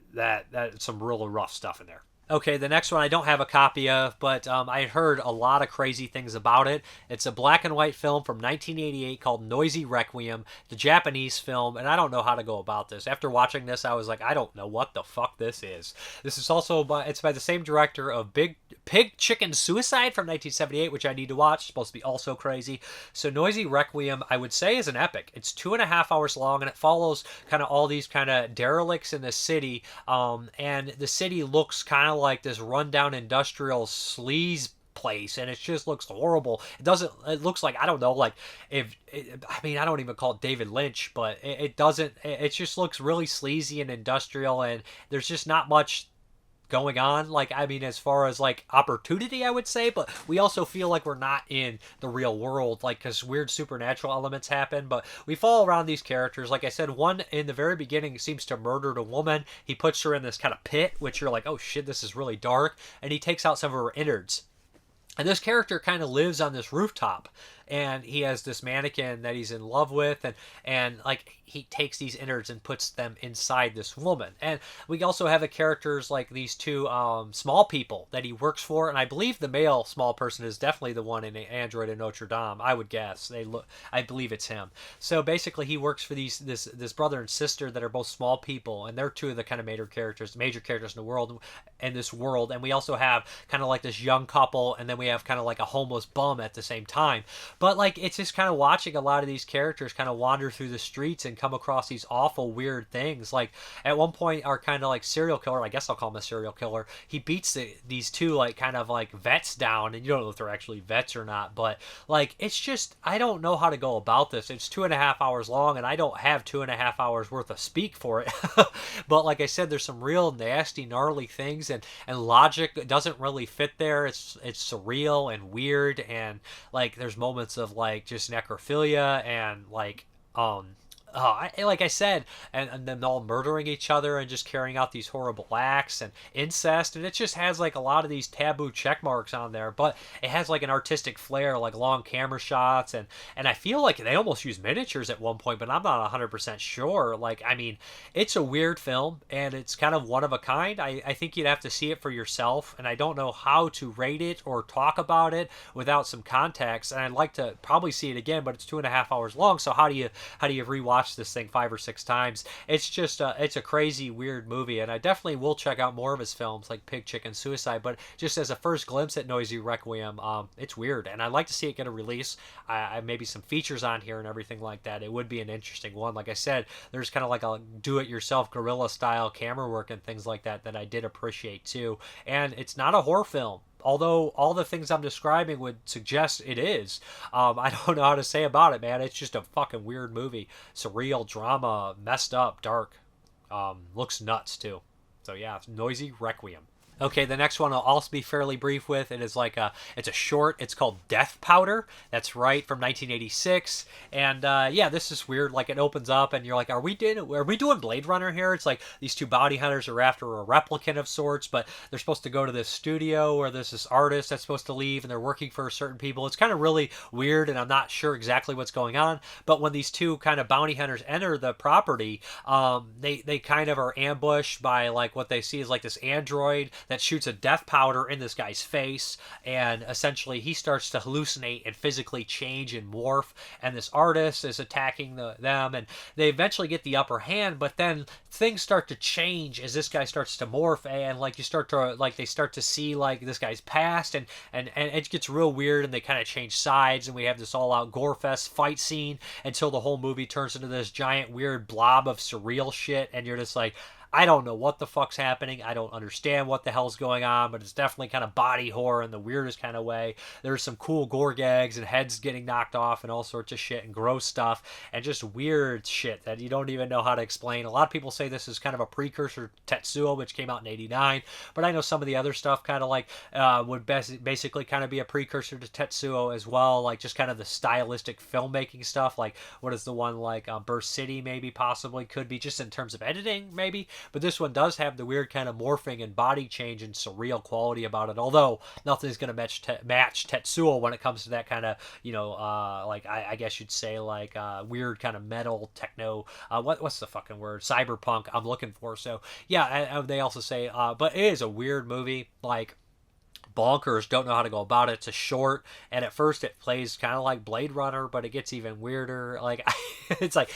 some really rough stuff in there. Okay, the next one I don't have a copy of, but I heard a lot of crazy things about it. It's a black and white film from 1988 called Noisy Requiem, the Japanese film, and I don't know how to go about this. After watching this, I was like, I don't know what the fuck this is. This is also it's by the same director of Pig Chicken Suicide from 1978, which I need to watch. It's supposed to be also crazy. So Noisy Requiem, I would say, is an epic. It's 2.5 hours long, and it follows kind of all these kind of derelicts in the city, and the city looks kind of like this rundown industrial sleaze place, and it just looks horrible. It looks like, I don't know, like, I don't even call it David Lynch, but it just looks really sleazy and industrial, and there's just not much going on, like, I mean, as far as like opportunity, I would say, but we also feel like we're not in the real world, like, because weird supernatural elements happen, but we follow around these characters. Like I said, one in the very beginning seems to murder a woman. He puts her in this kind of pit, which you're like, oh shit, this is really dark, and he takes out some of her innards. And this character kind of lives on this rooftop, and he has this mannequin that he's in love with, and like, he takes these innards and puts them inside this woman. And we also have the characters like these two small people that he works for, and I believe the male small person is definitely the one in Android and Notre Dame. I would guess I believe it's him. So basically, he works for this brother and sister that are both small people, and they're two of the kind of major characters in this world. And we also have kind of like this young couple, and then we have kind of like a homeless bum at the same time. But like, it's just kind of watching a lot of these characters kind of wander through the streets and come across these awful weird things. Like, at one point, our kind of like serial killer, I guess I'll call him a serial killer, he beats these two like kind of like vets down, and you don't know if they're actually vets or not, but like, it's just, I don't know how to go about this. It's 2.5 hours long, and I don't have 2.5 hours worth of speak for it. But like I said, there's some real nasty, gnarly things, and logic doesn't really fit there. It's surreal and weird, and like, there's moments of like just necrophilia and like like I said, and them all murdering each other and just carrying out these horrible acts and incest, and it just has like a lot of these taboo check marks on there, but it has like an artistic flair, like long camera shots, and I feel like they almost use miniatures at one point, but I'm not 100% sure. Like, I mean, it's a weird film, and it's kind of one of a kind. I think you'd have to see it for yourself, and I don't know how to rate it or talk about it without some context, and I'd like to probably see it again, but it's 2.5 hours long, so how do you rewatch this thing 5 or 6 times? It's just it's a crazy, weird movie, and I definitely will check out more of his films like Pig Chicken Suicide, but just as a first glimpse at Noisy Requiem, it's weird, and I'd like to see it get a release. Maybe some features on here and everything like that. It would be an interesting one. Like I said, there's kind of like a do-it-yourself guerrilla style camera work and things like that I did appreciate too, and it's not a horror film, although all the things I'm describing would suggest it is. I don't know how to say about it, man. It's just a fucking weird movie. Surreal, drama, messed up, dark. Looks nuts, too. So yeah, Noisy Requiem. Okay, the next one I'll also be fairly brief with. It is like it's a short. It's called Death Powder. That's right, from 1986. And yeah, this is weird. Like, it opens up and you're like, are we doing Blade Runner here? It's like these two bounty hunters are after a replicant of sorts, but they're supposed to go to this studio where there's this artist that's supposed to leave, and they're working for certain people. It's kind of really weird, and I'm not sure exactly what's going on. But when these two kind of bounty hunters enter the property, they kind of are ambushed by like what they see is like this android that shoots a death powder in this guy's face, and essentially he starts to hallucinate and physically change and morph, and this artist is attacking them, and they eventually get the upper hand, but then things start to change as this guy starts to morph, and like they start to see like this guy's past, and it gets real weird, and they kind of change sides, and we have this all-out gore fest fight scene until the whole movie turns into this giant weird blob of surreal shit, and you're just like, I don't know what the fuck's happening. I don't understand what the hell's going on, but it's definitely kind of body horror in the weirdest kind of way. There's some cool gore gags and heads getting knocked off and all sorts of shit and gross stuff and just weird shit that you don't even know how to explain. A lot of people say this is kind of a precursor to Tetsuo, which came out in '89, but I know some of the other stuff kind of like would basically kind of be a precursor to Tetsuo as well, like just kind of the stylistic filmmaking stuff. Like what is the one like Burst City maybe possibly could be, just in terms of editing maybe. But this one does have the weird kind of morphing and body change and surreal quality about it. Although nothing's going to match Tetsuo when it comes to that kind of, like I guess you'd say like weird kind of metal techno. What's the fucking word? Cyberpunk I'm looking for. So yeah, they also say, but it is a weird movie. Like, bonkers, don't know how to go about it. It's a short, and at first it plays kind of like Blade Runner, but it gets even weirder. Like it's like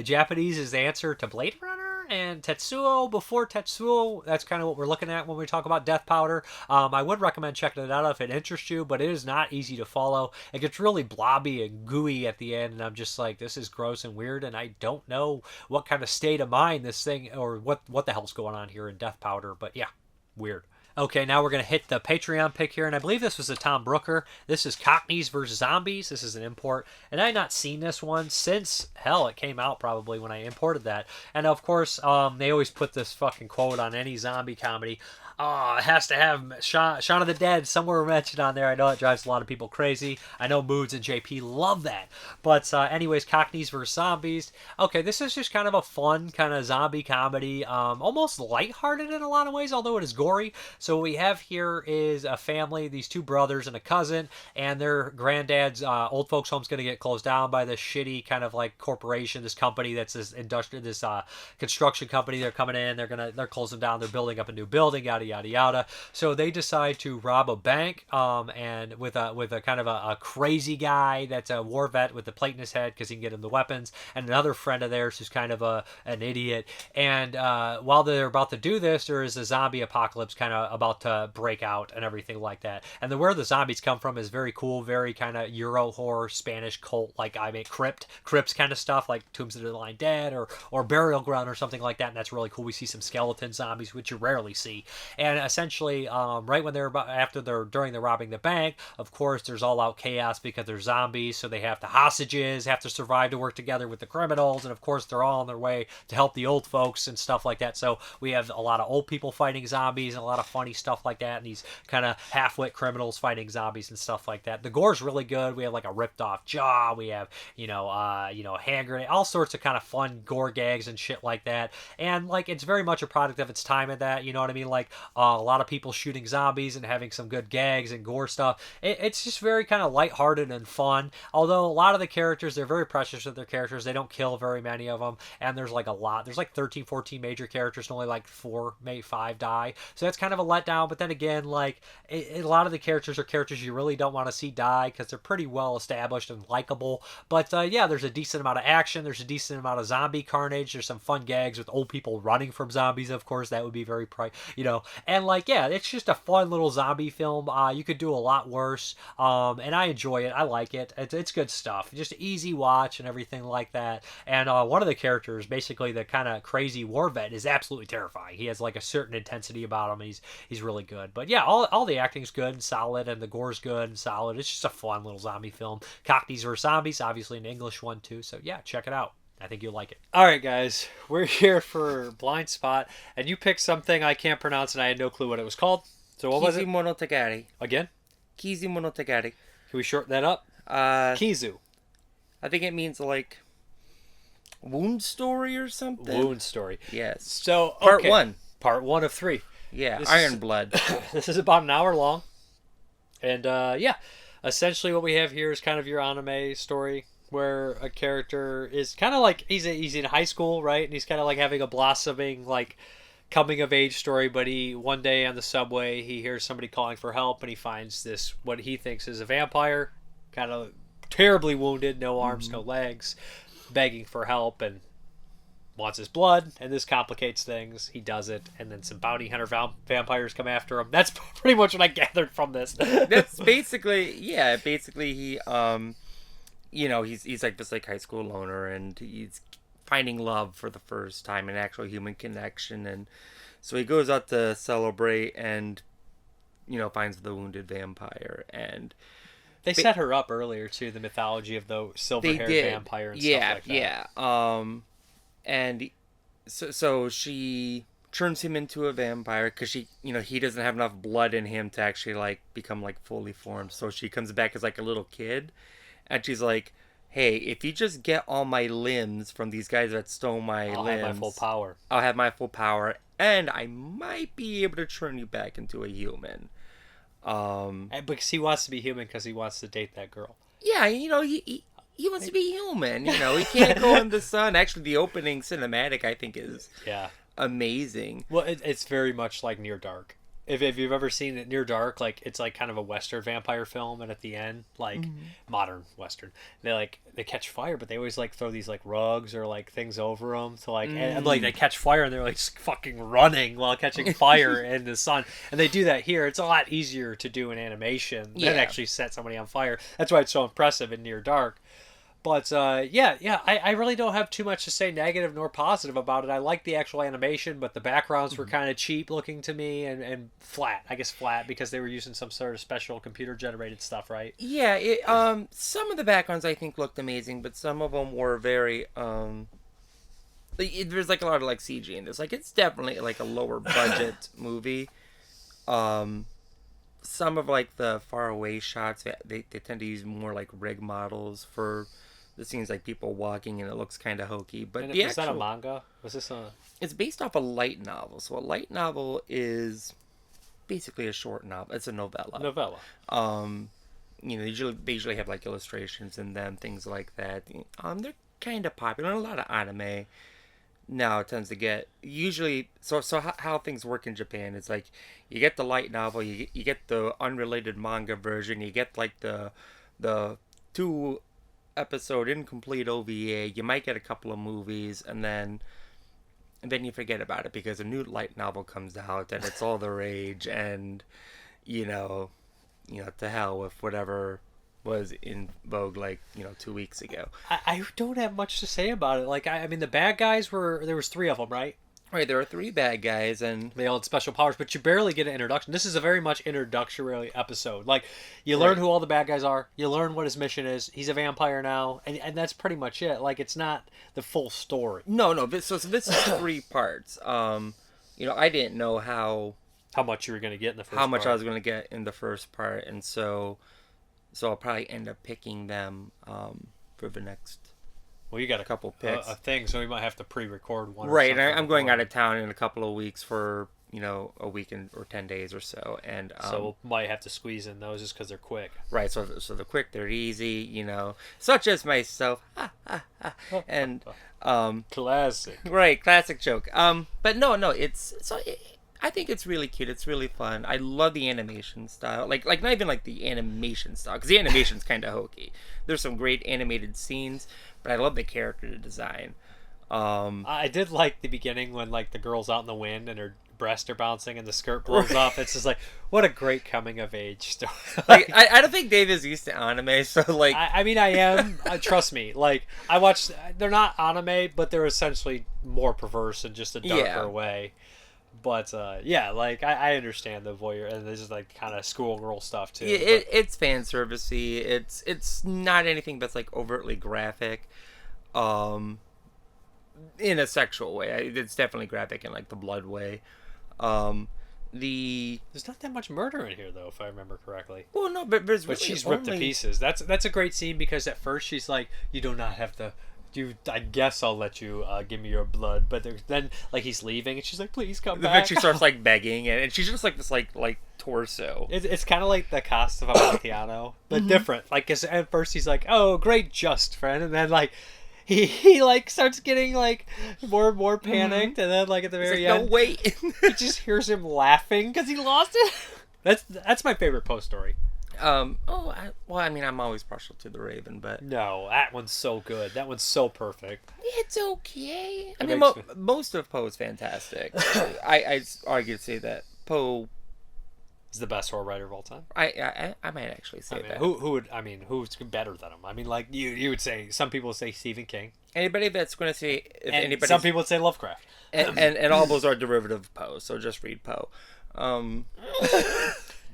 Japanese is the answer to Blade Runner, and Tetsuo before Tetsuo. That's kind of what we're looking at when we talk about Death Powder. I would recommend checking it out if it interests you, but it is not easy to follow. It gets really blobby and gooey at the end, and I'm just like, this is gross and weird, and I don't know what kind of state of mind this thing, or what the hell's going on here in Death Powder, but yeah, weird. Okay, now we're going to hit the Patreon pick here, and I believe this was a Tom Brooker. This is Cockneys versus Zombies. This is an import, and I had not seen this one since, hell, it came out probably when I imported that. And of course, they always put this fucking quote on any zombie comedy. Oh, it has to have Shaun of the Dead somewhere mentioned on there. I know it drives a lot of people crazy. I know Moods and JP love that. But anyways, Cockneys versus Zombies. Okay, this is just kind of a fun kind of zombie comedy. Almost lighthearted in a lot of ways, although it is gory. So what we have here is a family, these two brothers and a cousin, and their granddad's old folks home's going to get closed down by this shitty kind of like corporation, this company that's this construction company. They're coming in, they're closing down, they're building up a new building, yada yada. So they decide to rob a bank, and with a kind of a crazy guy that's a war vet with a plate in his head because he can get him the weapons, and another friend of theirs who's kind of an idiot. And while they're about to do this, there is a zombie apocalypse kind of about to break out and everything like that. And where the zombies come from is very cool, very kind of Euro horror, Spanish cult, like crypts kind of stuff, like Tombs of the Lying Dead or Burial Ground or something like that. And that's really cool. We see some skeleton zombies, which you rarely see. And essentially, right when during the robbing the bank, of course, there's all out chaos because they're zombies, so they have hostages have to survive to work together with the criminals, and of course, they're all on their way to help the old folks and stuff like that. So we have a lot of old people fighting zombies and a lot of funny stuff like that, and these kind of half-wit criminals fighting zombies and stuff like that. The gore's really good. We have like a ripped-off jaw. We have hand grenade, all sorts of kind of fun gore gags and shit like that. And like it's very much a product of its time in that, you know what I mean? Like a lot of people shooting zombies and having some good gags and gore stuff. It's just very kind of lighthearted and fun. Although a lot of the characters, they're very precious with their characters. They don't kill very many of them. And there's like a lot. There's like 13, 14 major characters and only like 4, maybe 5 die. So that's kind of a letdown. But then again, like a lot of the characters are characters you really don't want to see die because they're pretty well established and likable. But yeah, there's a decent amount of action. There's a decent amount of zombie carnage. There's some fun gags with old people running from zombies, of course. That would be very, and like, yeah, it's just a fun little zombie film. You could do a lot worse. And I enjoy it. I like it. It's good stuff. Just easy watch and everything like that. And one of the characters, basically the kind of crazy war vet, is absolutely terrifying. He has like a certain intensity about him. He's really good. But yeah, all the acting's good and solid, and the gore's good and solid. It's just a fun little zombie film. Cockneys vs. Zombies, obviously an English one too. So yeah, check it out. I think you'll like it. All right, guys, we're here for Blindspot, and you picked something I can't pronounce, and I had no clue what it was called. So what was it? Kizumonogatari. Again? Kizumonogatari. Can we shorten that up? Kizu. I think it means like wound story or something. Wound story. Yes. So Part 1. Part 1 of 3. Yeah, Iron Blood. This is about an hour long, and yeah, essentially what we have here is kind of your anime story, where a character is kind of like he's in high school, right? And he's kind of like having a blossoming like coming of age story, but one day on the subway he hears somebody calling for help, and he finds this what he thinks is a vampire, kind of terribly wounded, no arms, no legs, begging for help and wants his blood, and this complicates things. He does it, and then some bounty hunter vampires come after him. That's pretty much what I gathered from this. That's basically, yeah. Basically, he, he's like this like high school loner, and he's finding love for the first time, an actual human connection, and so he goes out to celebrate, and finds the wounded vampire, and they set her up earlier too. The mythology of the silver-haired vampire and stuff like that. Yeah. And so she turns him into a vampire because he doesn't have enough blood in him to actually like become like fully formed. So she comes back as like a little kid, and she's like, "Hey, if you just get all my limbs from these guys that stole my limbs, I'll have my full power. I'll have my full power, and I might be able to turn you back into a human." Because he wants to be human because he wants to date that girl. Yeah, he wants to be human, he can't go in the sun. Actually, the opening cinematic, I think, is amazing. Well, it's very much like Near Dark. If you've ever seen it, Near Dark, like it's like kind of a Western vampire film, and at the end, like modern Western, they catch fire, but they always like throw these like rugs or like things over them to like, and like they catch fire and they're like just fucking running while catching fire in the sun, and they do that here. It's a lot easier to do in animation than actually set somebody on fire. That's why it's so impressive in Near Dark. But, I really don't have too much to say negative nor positive about it. I like the actual animation, but the backgrounds were kind of cheap looking to me and flat. I guess flat because they were using some sort of special computer-generated stuff, right? Yeah, some of the backgrounds I think looked amazing, but some of them were very, there's like a lot of like CG in this. Like, it's definitely like a lower budget movie. Some of like the faraway shots, they tend to use more like rig models for the scenes, like people walking, and it looks kind of hokey. But was that a manga? Was this a? It's based off a light novel. So a light novel is basically a short novel. It's a novella. They usually have like illustrations in them, things like that. They're kind of popular. And a lot of anime now tends to get usually. So how things work in Japan is like you get the light novel, you get the unrelated manga version, you get like the 2-episode incomplete OVA, you might get a couple of movies, and then you forget about it because a new light novel comes out and it's all the rage, and to hell with whatever was in vogue 2 weeks ago. I don't have much to say about it. Like I mean the bad guys there was 3 of them, right? Right, there are 3 bad guys, and they all had special powers, but you barely get an introduction. This is a very much introductory episode. Like, you learn who all the bad guys are, you learn what his mission is, he's a vampire now, and that's pretty much it. Like, it's not the full story. No, so this is 3 parts. I didn't know how much you were going to get in the first part. How much I was going to get in the first part, and so I'll probably end up picking them for the next. Well, you got a couple picks. A thing, so we might have to pre-record one. Right, I'm going out of town in a couple of weeks for a week or 10 days or so, and so we might have to squeeze in those just because they're quick. Right, so they're quick, they're easy, such as myself, and classic. Right, classic joke. But no, I think it's really cute. It's really fun. I love the animation style. Like not even like the animation style, because the animation's kind of hokey. There's some great animated scenes, but I love the character design. I did like the beginning when like the girl's out in the wind and her breasts are bouncing and the skirt blows up. It's just like, what a great coming of age story. I don't think Dave is used to anime, so like. I mean, I am. Trust me. Like I watched. They're not anime, but they're essentially more perverse in just a darker way. But I understand the voyeur, and this is like kind of schoolgirl stuff too. It's fan servicey. It's not anything that's like overtly graphic, in a sexual way. It's definitely graphic in like the blood way. There's not that much murder in here though, if I remember correctly. Well, no, but there's but she's ripped to pieces. That's a great scene because at first she's like, you do not have to. I guess I'll let you give me your blood, but then like he's leaving and she's like, please come back. Then she starts like begging, and she's just like this like torso. It's kind of like the cast of Amalfiano, but different. Like 'cause at first he's like, oh great, just friend, and then like he like starts getting like more and more panicked, and then like at the very end, no wait, he just hears him laughing because he lost it. That's my favorite Poe story. well, I mean, I'm always partial to the Raven, but No, that one's so good. That one's so perfect. it's okay. I It mean, makes me- most of Poe is fantastic. I'd argue to say that Poe. He's the best horror writer of all time. I might actually say I mean, that. who's better than him? I mean, like you would say, some people would say Stephen King. Anybody that's going to say, if And anybody, some people would say Lovecraft. and all those are derivative of Poe, so just read Poe.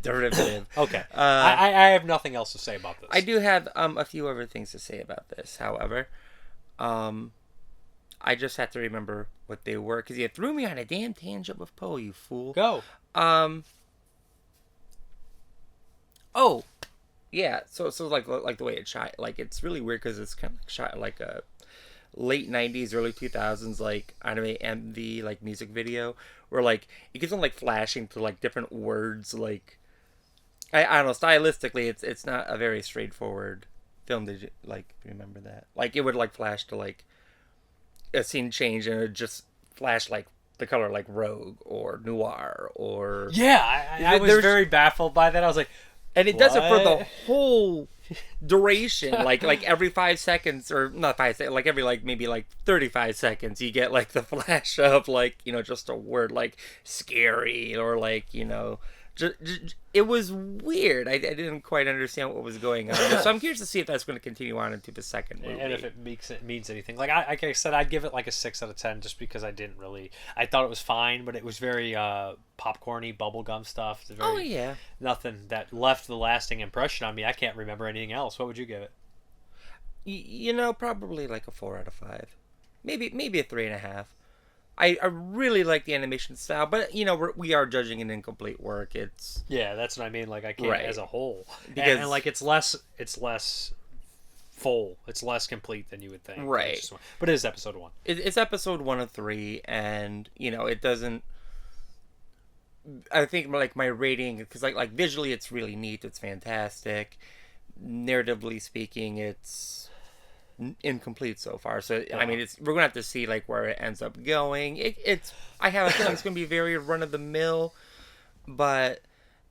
Derivative. Okay. I have nothing else to say about this. I do have a few other things to say about this. However, I just have to remember what they were because you threw me on a damn tangent with Poe, you fool. Go. Oh, yeah. So like the way it's shot, like it's really weird because it's kind of like shot like a late '90s, early 2000s like anime MV like music video where like it keeps on like flashing to like different words. Like I don't know. Stylistically, it's not a very straightforward film. Did you like remember that? Like it would like flash to like a scene change and it would just flash like the color like Rogue or Noir or Yeah, I was very baffled by that. I was like, and it does it for the What? whole duration, like every 5 seconds, or not 5 seconds, like every like maybe like 35 seconds, you get like the flash of like just a word like scary or like it was weird. I didn't quite understand what was going on, so I'm curious to see if that's going to continue on into the second movie. and if it means anything. Like I said, I'd give it like a 6 out of 10 just because I thought it was fine, but it was very popcorny, bubblegum stuff. It's very, Oh yeah, nothing that left the lasting impression on me. I can't remember anything else. What would you give it? probably like a 4 out of 5, maybe a 3.5. I really like the animation style, but we are judging an incomplete work. It's Yeah, that's what I mean. Like I can't Right. as a whole, Because- and like it's less full. It's less complete than you would think. Right. But it is episode 1. it's episode 1 of 3, and it doesn't. I think like my rating, because like visually it's really neat, it's fantastic. Narratively speaking, it's incomplete so far. So I mean, we're gonna have to see like where it ends up going. I have a feeling it's gonna be very run of the mill, but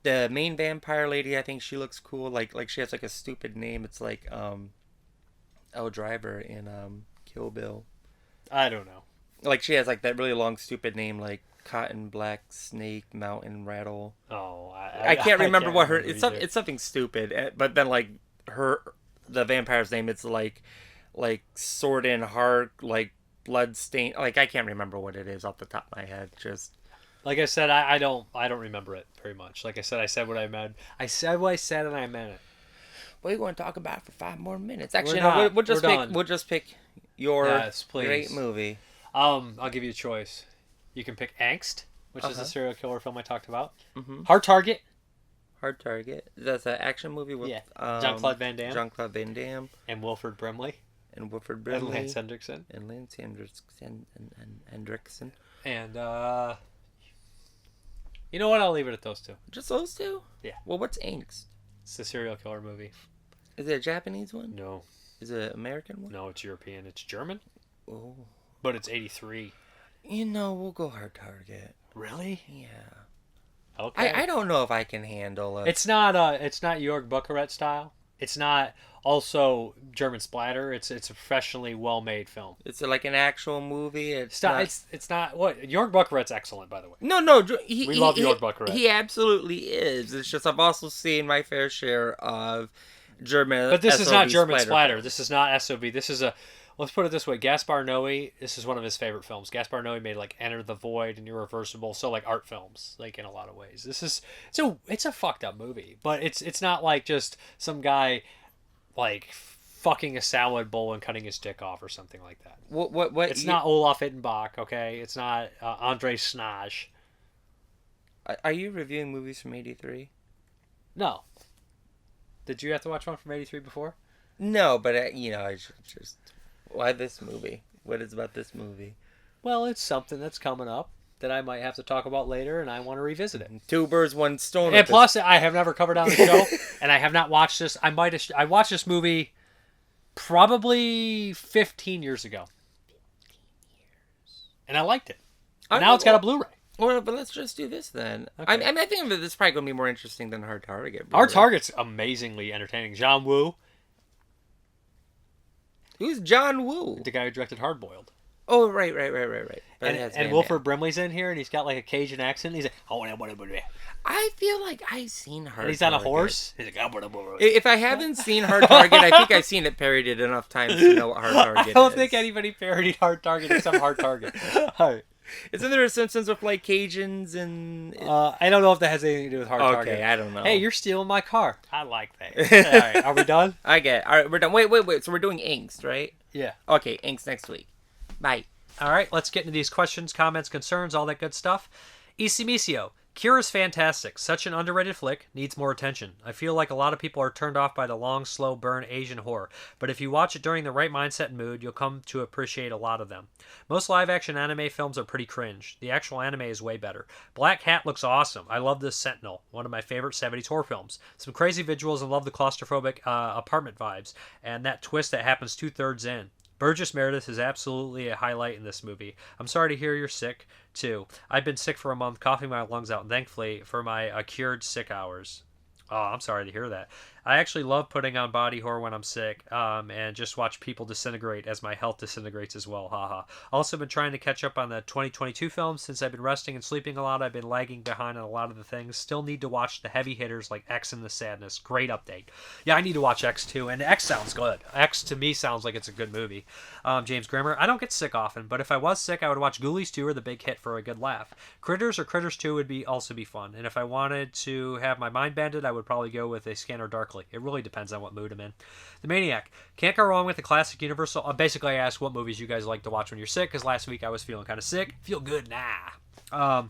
the main vampire lady, I think she looks cool. Like she has like a stupid name. It's like Elle Driver in Kill Bill. I don't know. Like she has like that really long stupid name like Cotton Black Snake Mountain Rattle. Oh, I can't remember what her. It's either. it's something stupid. But then like the vampire's name, it's like Sword in Heart, like Blood Stain. Like I can't remember what it is off the top of my head. Just Like I said, I don't remember it very much. Like I said what I meant. I said what I said, and I meant it. we're going to talk about it for 5 more minutes. Actually, We're no, not. we'll just We're pick. done. We'll just pick your Yes, please. great movie. I'll give you a choice. You can pick Angst, which is Uh-huh. the serial killer film I talked about. Mhm. Hard Target. Hard Target. That's an action movie with Jean-Claude Van Damme. Jean-Claude Van Damme And Wilford Brimley. and Wilford And Brimley Lance Hendrickson. and Lance Hendrickson. And you know what? I'll leave it at those two. Just those two? Yeah. Well, what's Angst? It's the serial killer movie. Is it a Japanese one? No, Is it an American one? no, it's European. It's German, Oh. but it's 83. We'll go Hard Target. Really? Yeah. Okay. I don't know if I can handle it. It's not Jörg Bucharest style. It's not also German splatter. It's a professionally well made film. It's like an actual movie. It's not what Jörg Bucharest's excellent, by the way. No, We love Jörg Bucharest. He absolutely is. It's just I've also seen my fair share of German. But this is not SOV German splatter. films. This is not SOV. This is let's put it this way. Gaspar Noé, this is one of his favorite films. Gaspar Noé made like Enter the Void and Irreversible, so like art films, like in a lot of ways. It's a fucked up movie, but it's not like just some guy like fucking a salad bowl and cutting his dick off or something like that. What? It's not Olaf Ittenbach, okay? It's not Andre Snage. Are you reviewing movies from '83? No. Did you have to watch one from '83 before? No, but I just why this movie? What is about this movie? Well, it's something that's coming up that I might have to talk about later, and I want to revisit it. 2 birds, 1 stone. And plus, I have never covered on the show, and I have not watched this. I watched this movie Probably 15 years ago. And I liked it. Okay, Now it's got a Blu-ray. Well, but let's just do this then. Okay. I mean, I think that this is probably going to be more interesting than Hard Target. Our Target's amazingly entertaining. John Woo. Who's John Woo? The guy who directed Hard Boiled. Oh, right. But And Wilford Brimley's in here, and he's got like a Cajun accent. He's like, I feel like I've seen Hard Target. And he's on a horse. He's like, if I haven't seen Hard Target, I think I've seen it parodied enough times to know what Hard Target is. I don't think anybody parodied Hard Target except Hard Target. All right. Isn't there a Simpsons with like Cajuns and? I don't know if that has anything to do with Hard Target. Okay, I don't know. Hey, you're stealing my car. I like that. All right, are we done? I get it. All right, we're done. Wait. So we're doing Inks, right? Yeah. Okay, Inks next week. Bye. All right, let's get into these questions, comments, concerns, all that good stuff. Isimisio. Kira's fantastic. Such an underrated flick. Needs more attention. I feel like a lot of people are turned off by the long, slow burn Asian horror, but if you watch it during the right mindset and mood, you'll come to appreciate a lot of them. Most live-action anime films are pretty cringe. The actual anime is way better. Black Hat looks awesome. I love this Sentinel, one of my favorite 70s horror films. Some crazy visuals and love the claustrophobic apartment vibes, and that twist that happens 2/3 in. Burgess Meredith is absolutely a highlight in this movie. I'm sorry to hear you're sick, too. I've been sick for a month, coughing my lungs out, and thankfully for my cured sick hours. Oh, I'm sorry to hear that. I actually love putting on body horror when I'm sick, and just watch people disintegrate as my health disintegrates as well. Haha. Also been trying to catch up on the 2022 films. Since I've been resting and sleeping a lot, I've been lagging behind on a lot of the things. Still need to watch the heavy hitters like X and the Sadness. Great update. Yeah, I need to watch X too, and X sounds good. X to me sounds like it's a good movie. James Grimmer. I don't get sick often, but if I was sick, I would watch Ghoulies 2 or The Big Hit for a good laugh. Critters or Critters 2 would also be fun, and if I wanted to have my mind banded, I would probably go with A Scanner Darkly. It really depends on what mood I'm in. The Maniac. Can't go wrong with the classic Universal. Basically, I asked what movies you guys like to watch when you're sick, because last week I was feeling kind of sick. Feel good nah.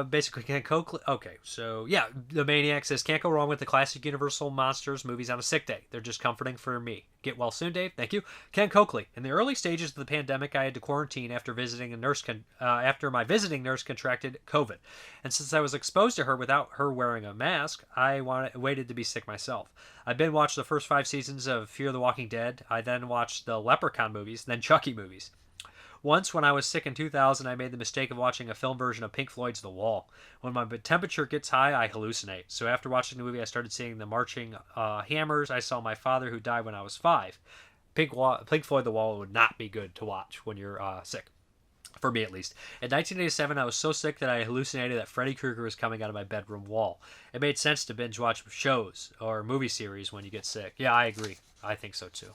Basically, can't go. Okay, so yeah, the Maniac says can't go wrong with the classic Universal monsters movies on a sick day. They're just comforting for me. Get well soon, Dave. Thank you. Ken Coakley. In the early stages of the pandemic, I had to quarantine after visiting a nurse. After my visiting nurse contracted COVID, and since I was exposed to her without her wearing a mask, I waited to be sick myself. I binge watched the first 5 seasons of Fear the Walking Dead. I then watched the Leprechaun movies, then Chucky movies. Once, when I was sick in 2000, I made the mistake of watching a film version of Pink Floyd's The Wall. When my temperature gets high, I hallucinate. So after watching the movie, I started seeing the marching hammers. I saw my father who died when I was 5. Pink Floyd The Wall would not be good to watch when you're sick. For me, at least. In 1987, I was so sick that I hallucinated that Freddy Krueger was coming out of my bedroom wall. It made sense to binge watch shows or movie series when you get sick. Yeah, I agree. I think so, too.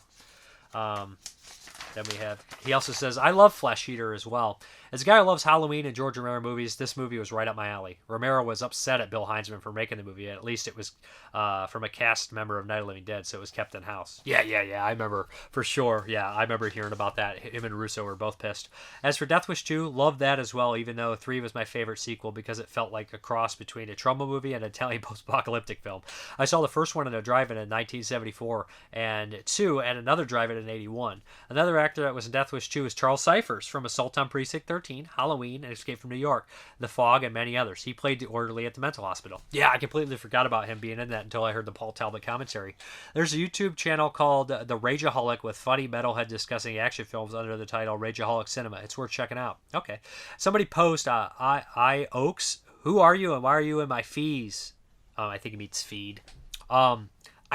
Then we have, he also says, I love Flesh Eater as well. As a guy who loves Halloween and George Romero movies, this movie was right up my alley. Romero was upset at Bill Heinzman for making the movie. At least it was from a cast member of Night of the Living Dead, so it was kept in-house. Yeah, I remember for sure. Yeah, I remember hearing about that. Him and Russo were both pissed. As for Death Wish 2, loved that as well, even though 3 was my favorite sequel because it felt like a cross between a trauma movie and an Italian post-apocalyptic film. I saw the first one in a drive-in in 1974, and 2 at another drive-in in 81. Another actor that was in Death Wish 2 is Charles Cyphers from Assault on Precinct 13, Halloween, and Escape from New York, The Fog, and many others. He played the orderly at the mental hospital. Yeah, I completely forgot about him being in that until I heard the Paul Talbot commentary. There's a YouTube channel called The Rageaholic with funny metalhead discussing action films under the title Rageaholic Cinema. It's worth checking out. Okay. Somebody post, I Oaks, who are you and why are you in my fees? I think he means feed. I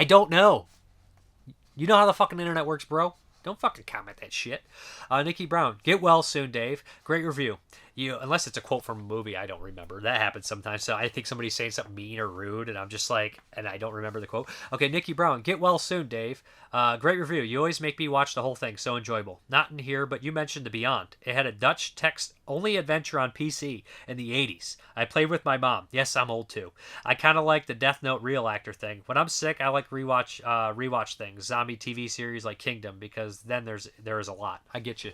don't know. You know how the fucking internet works, bro? Don't fucking comment that shit. Nikki Brown, get well soon, Dave. Great review. Unless it's a quote from a movie, I don't remember. That happens sometimes. So I think somebody's saying something mean or rude, and I'm just like, and I don't remember the quote. Okay, Nikki Brown, get well soon, Dave. Great review. You always make me watch the whole thing. So enjoyable. Not in here, but you mentioned The Beyond. It had a Dutch text-only adventure on PC in the 80s. I played with my mom. Yes, I'm old too. I kind of like the Death Note real actor thing. When I'm sick, I like rewatch things. Zombie TV series like Kingdom, because then there is a lot. I get you.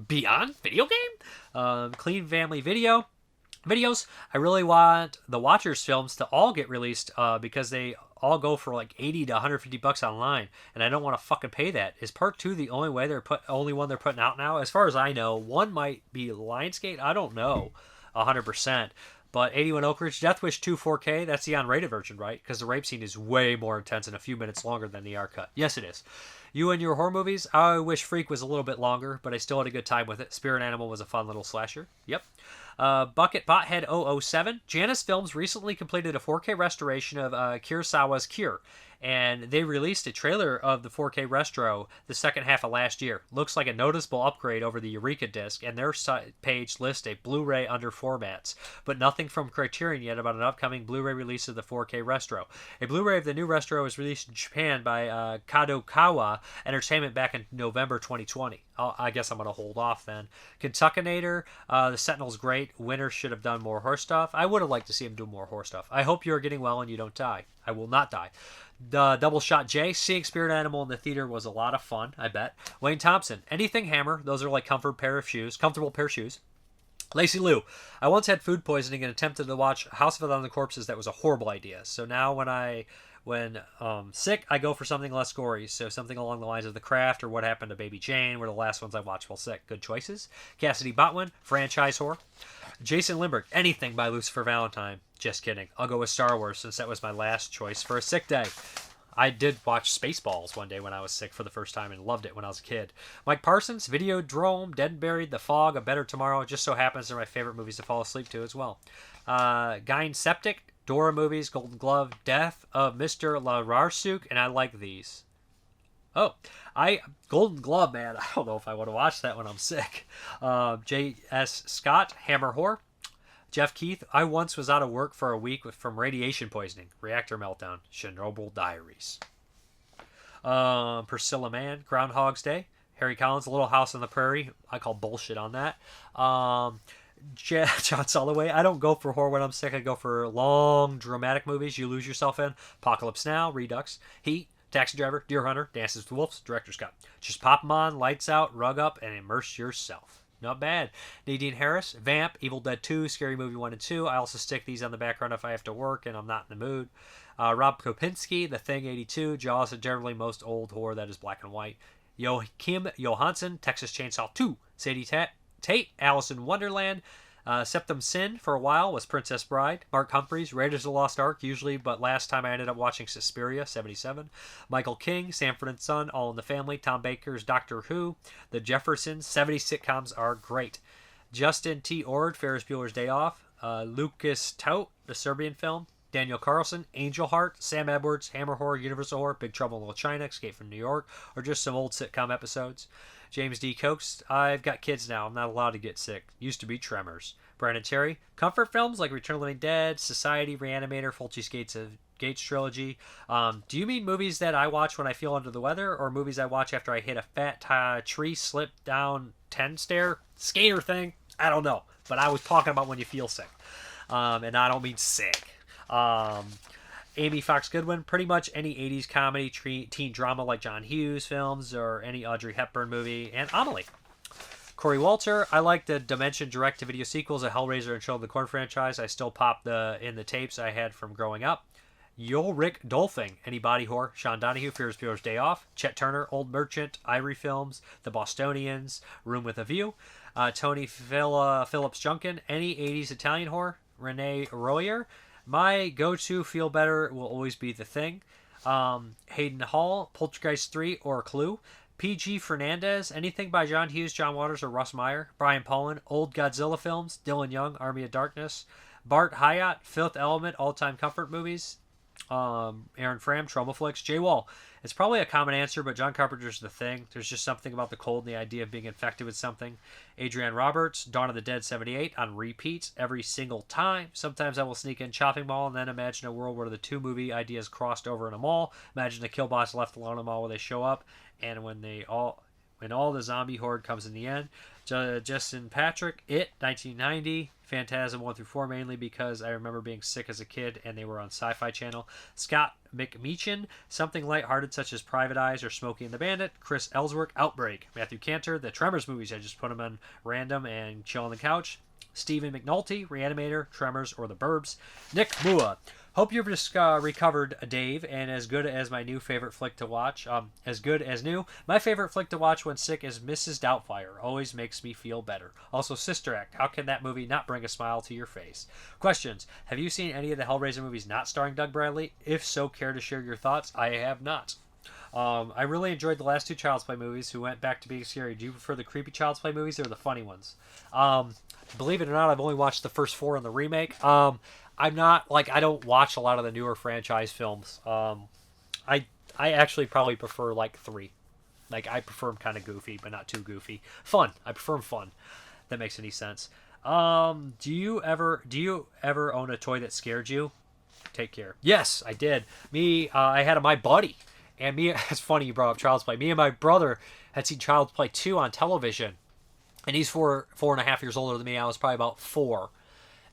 Beyond video game, clean family videos. I really want the Watchers films to all get released because they all go for like $80 to $150 online, and I don't want to fucking pay that. Is part 2 the only one they're putting out now? As far as I know, one might be Lionsgate. I don't know 100%. But 81 Oak Ridge, Death Wish 2 4K, that's the unrated version, right? Because the rape scene is way more intense and a few minutes longer than the R cut. Yes, it is. You and your horror movies? I wish Freak was a little bit longer, but I still had a good time with it. Spirit Animal was a fun little slasher. Yep. Bucket Bothead 007. Janus Films recently completed a 4K restoration of Kurosawa's Cure, and they released a trailer of the 4K restro the second half of last year. Looks like a noticeable upgrade over the Eureka disc, and their page lists a Blu-ray under formats, but nothing from Criterion yet about an upcoming Blu-ray release of the 4K restro. A Blu-ray of the new restro was released in Japan by Kadokawa Entertainment back in November 2020. I guess I'm going to hold off then. Kentuckinator, the Sentinel's great. Winter should have done more horror stuff. I would have liked to see him do more horror stuff. I hope you're getting well and you don't die. I will not die. The Double Shot J, seeing Spirit Animal in the theater was a lot of fun, I bet. Wayne Thompson, anything Hammer. Those are like comfortable pair of shoes. Lacey Lou, I once had food poisoning and attempted to watch House of a Thousand Corpses. That was a horrible idea. So now when sick, I go for something less gory. So something along the lines of The Craft or What Happened to Baby Jane were the last ones I watched while sick. Good choices. Cassidy Botwin, franchise horror. Jason Lindbergh, anything by Lucifer Valentine. Just kidding. I'll go with Star Wars since that was my last choice for a sick day. I did watch Spaceballs one day when I was sick for the first time and loved it when I was a kid. Mike Parsons, Videodrome, Dead and Buried, The Fog, A Better Tomorrow. It just so happens they're my favorite movies to fall asleep to as well. Gyne Septic, Dora movies, Golden Glove, Death of Mr. Lararsuk, and I like these. Oh, Golden Glove, man. I don't know if I want to watch that when I'm sick. J.S. Scott, Hammer Horror. Jeff Keith, I once was out of work for a week from radiation poisoning. Reactor meltdown. Chernobyl Diaries. Priscilla Mann, Groundhog's Day. Harry Collins, Little House on the Prairie. I call bullshit on that. John Soloway, I don't go for horror when I'm sick. I go for long, dramatic movies you lose yourself in. Apocalypse Now, Redux, Heat, Taxi Driver, Deer Hunter, Dances with Wolves, Director's Cut. Just pop them on, lights out, rug up, and immerse yourself. Not bad. Nadine Harris, Vamp, Evil Dead 2, Scary Movie 1 and 2. I also stick these on the background if I have to work and I'm not in the mood. Rob Kopinski, The Thing 82, Jaws, and generally most old horror that is black and white. Kim Johansson, Texas Chainsaw 2, Sadie Tate, Alice in Wonderland. Septum Sin for a while was Princess Bride. Mark Humphreys, Raiders of the Lost Ark usually, but last time I ended up watching Suspiria, 77. Michael King, Sanford and Son, All in the Family. Tom Baker's Doctor Who. The Jeffersons, 70 sitcoms are great. Justin T. Ord, Ferris Bueller's Day Off. Lucas Tout, the Serbian film. Daniel Carlson, Angel Heart. Sam Edwards, Hammer Horror, Universal Horror, Big Trouble in Little China, Escape from New York, or just some old sitcom episodes. James D. Coates, I've got kids now. I'm not allowed to get sick. Used to be Tremors. Brandon Terry, comfort films like Return of the Living Dead, Society, Reanimator, Fulci's Gates trilogy. Do you mean movies that I watch when I feel under the weather, or movies I watch after I hit a fat tree slip down 10 stair skater thing? I don't know, but I was talking about when you feel sick, and I don't mean sick. Amy Fox Goodwin, pretty much any 80s comedy, teen drama like John Hughes films, or any Audrey Hepburn movie, and Amelie. Corey Walter, I like the Dimension direct-to-video sequels of Hellraiser and Children of the Corn franchise. I still pop in the tapes I had from growing up. Ulrich Dolphing, any body horror. Sean Donahue, Ferris Bueller's Day Off. Chet Turner, Old Merchant, Ivory Films, The Bostonians, Room with a View. Tony Phillips Junkin, any 80s Italian horror. Renee Royer. My go-to Feel Better will always be The Thing. Hayden Hall, Poltergeist 3 or Clue. P.G. Fernandez, anything by John Hughes, John Waters, or Russ Meyer. Brian Pollin, old Godzilla films. Dylan Young, Army of Darkness. Bart Hyatt, Fifth Element, all-time comfort movies. Aaron Fram, Trauma Flicks. Jay Wall, it's probably a common answer, but John Carpenter's The Thing. There's just something about the cold and the idea of being infected with something. Adrienne Roberts, Dawn of the Dead 78 on repeat every single time. Sometimes I will sneak in Chopping Mall and then imagine a world where the two movie ideas crossed over in a mall. Imagine the kill boss left alone in a mall where they show up, and when all the zombie horde comes in the end. Justin Patrick, It, 1990. Phantasm 1 through 4, mainly because I remember being sick as a kid and they were on Sci-Fi Channel. Scott McMeechan, something lighthearted such as Private Eyes or Smokey and the Bandit. Chris Ellsworth, Outbreak. Matthew Cantor, the Tremors movies. I just put them on random and chill on the couch. Stephen McNulty, Reanimator, Tremors, or The Burbs. Nick Mua, Hope you've just recovered, Dave, and as good as my new favorite flick to watch. As good as new. My favorite flick to watch when sick is Mrs. Doubtfire. Always makes me feel better. Also, Sister Act. How can that movie not bring a smile to your face? Questions. Have you seen any of the Hellraiser movies not starring Doug Bradley? If so, care to share your thoughts? I have not. I really enjoyed the last two Child's Play movies who went back to being scary. Do you prefer the creepy Child's Play movies or the funny ones? Believe it or not, I've only watched the first four in the remake. I'm not, I don't watch a lot of the newer franchise films. I actually probably prefer, 3. I prefer them kind of goofy, but not too goofy. Fun. I prefer them fun. If that makes any sense. Do you ever own a toy that scared you? Take care. Yes, I did. I had my buddy. And it's funny you brought up Child's Play. Me and my brother had seen Child's Play 2 on television. And he's 4.5 years older than me. I was probably about 4.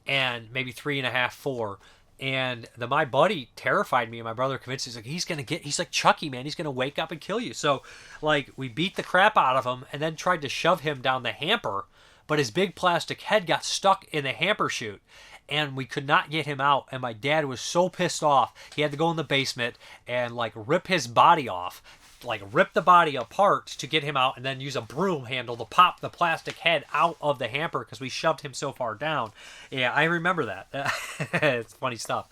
And maybe 3.5, 4. And my buddy terrified me, and my brother convinced me, he's like Chucky, man, he's gonna wake up and kill you. So we beat the crap out of him and then tried to shove him down the hamper, but his big plastic head got stuck in the hamper chute and we could not get him out. And my dad was so pissed off, he had to go in the basement and rip his body off, rip the body apart to get him out, and then use a broom handle to pop the plastic head out of the hamper because we shoved him so far down. Yeah, I remember that. It's funny stuff.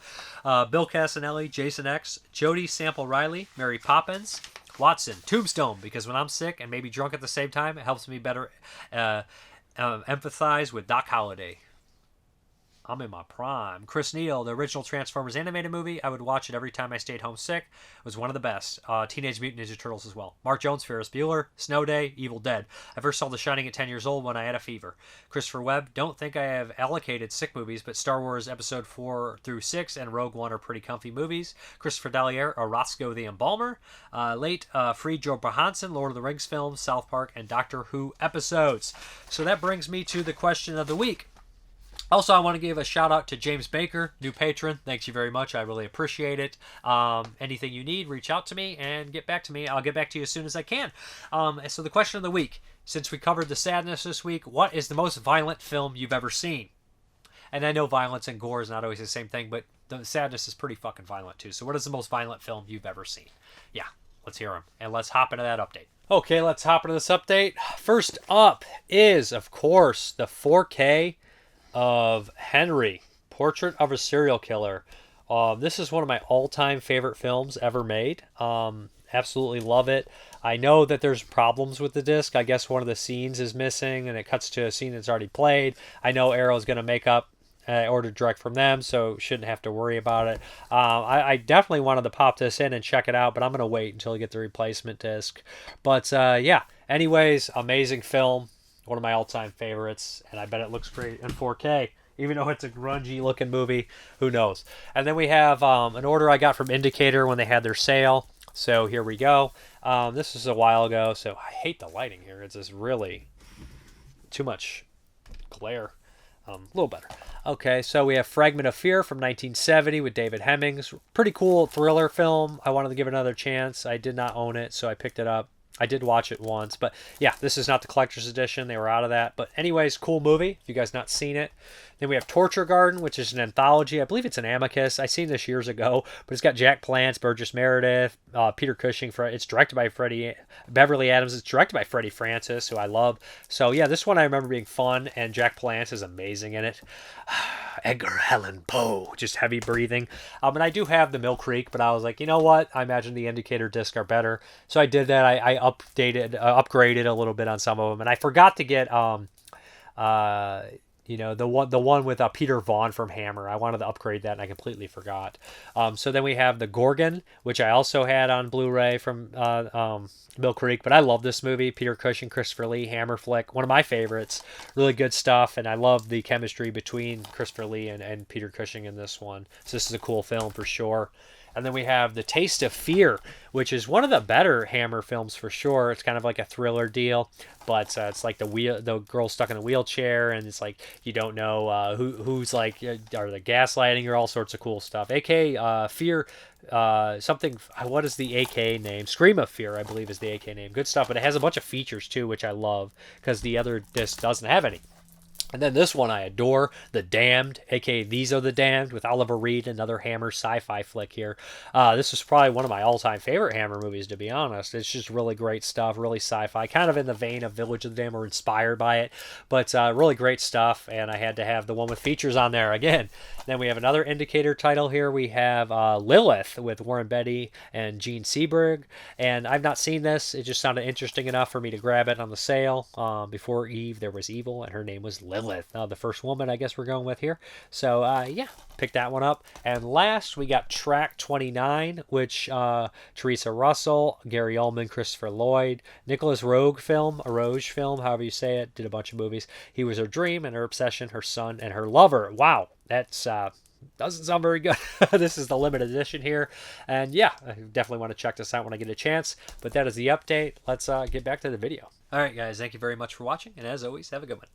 Bill Casanelli, Jason X, Jody Sample Riley, Mary Poppins, Watson, Tombstone, because when I'm sick and maybe drunk at the same time, it helps me better empathize with Doc Holliday. I'm in my prime. Chris Neal, the original Transformers animated movie. I would watch it every time I stayed home sick. It was one of the best. Teenage Mutant Ninja Turtles as well. Mark Jones, Ferris Bueller, Snow Day, Evil Dead. I first saw The Shining at 10 years old when I had a fever. Christopher Webb, don't think I have allocated sick movies, but Star Wars Episode 4 through 6 and Rogue One are pretty comfy movies. Christopher Dallier, Roscoe the Embalmer. Late, Free Joe Johansson, Lord of the Rings films, South Park, and Doctor Who episodes. So that brings me to the question of the week. Also, I want to give a shout out to James Baker, new patron. Thanks you very much. I really appreciate it. Anything you need, reach out to me and get back to me. I'll get back to you as soon as I can. So the question of the week, since we covered the sadness this week, what is the most violent film you've ever seen? And I know violence and gore is not always the same thing, but the sadness is pretty fucking violent too. So what is the most violent film you've ever seen? Yeah, let's hear them. And let's hop into that update. Okay, let's hop into this update. First up is, of course, the 4K of Henry, Portrait of a Serial Killer. This is one of my all-time favorite films ever made. Absolutely love it. I know that there's problems with the disc. I guess one of the scenes is missing and it cuts to a scene that's already played. I know Arrow's going to make up. I ordered direct from them, so shouldn't have to worry about it. I definitely wanted to pop this in and check it out, but I'm going to wait until I get the replacement disc. But yeah, anyways, amazing film. One of my all-time favorites, and I bet it looks great in 4K. Even though it's a grungy-looking movie, who knows? And then we have an order I got from Indicator when they had their sale. So here we go. This was a while ago, so I hate the lighting here. It's just really too much glare. A little better. Okay, so we have Fragment of Fear from 1970 with David Hemmings. Pretty cool thriller film. I wanted to give it another chance. I did not own it, so I picked it up. I did watch it once, but yeah, this is not the collector's edition. They were out of that. But anyways, cool movie, if you guys not seen it. Then we have Torture Garden, which is an anthology. I believe it's an Amicus. I seen this years ago, but it's got Jack Palance, Burgess Meredith, Peter Cushing. It's directed by Beverly Adams. It's directed by Freddie Francis, who I love. So yeah, this one I remember being fun, and Jack Palance is amazing in it. Edgar Allan Poe, just heavy breathing. And I do have the Mill Creek, but I was like, you know what? I imagine the Indicator discs are better. So I did that. I upgraded a little bit on some of them, and I forgot to get the one with Peter Vaughn from Hammer. I wanted to upgrade that, and I completely forgot. So then we have the Gorgon, which I also had on Blu-ray from Mill Creek. But I love this movie. Peter Cushing, Christopher Lee, Hammer flick, one of my favorites. Really good stuff, and I love the chemistry between Christopher Lee and Peter Cushing in this one. So this is a cool film for sure. And then we have The Taste of Fear, which is one of the better Hammer films for sure. It's kind of like a thriller deal, but it's like the girl stuck in a wheelchair, and it's like you don't know who's like, are they gaslighting or all sorts of cool stuff. AK Fear, something. What is the AK name? Scream of Fear, I believe, is the AK name. Good stuff, but it has a bunch of features too, which I love because the other disc doesn't have any. And then this one I adore, The Damned, aka These Are the Damned, with Oliver Reed, another Hammer sci-fi flick here. This is probably one of my all-time favorite Hammer movies, to be honest. It's just really great stuff, really sci-fi, kind of in the vein of Village of the Damned, or inspired by it, but really great stuff. And I had to have the one with features on there again. Then we have another indicator title here. We have Lilith with Warren Beatty and Gene Seberg, and I've not seen this. It just sounded interesting enough for me to grab it on the sale. Before Eve, there was evil, and her name was Lilith. The first woman, I guess we're going with here. So, yeah, pick that one up. And last, we got Track 29, which Teresa Russell, Gary Oldman, Christopher Lloyd, Nicholas Roeg film, however you say it, did a bunch of movies. He was her dream and her obsession, her son, and her lover. Wow, that's doesn't sound very good. This is the limited edition here. And yeah, I definitely want to check this out when I get a chance. But that is the update. Let's get back to the video. All right, guys, thank you very much for watching. And as always, have a good one.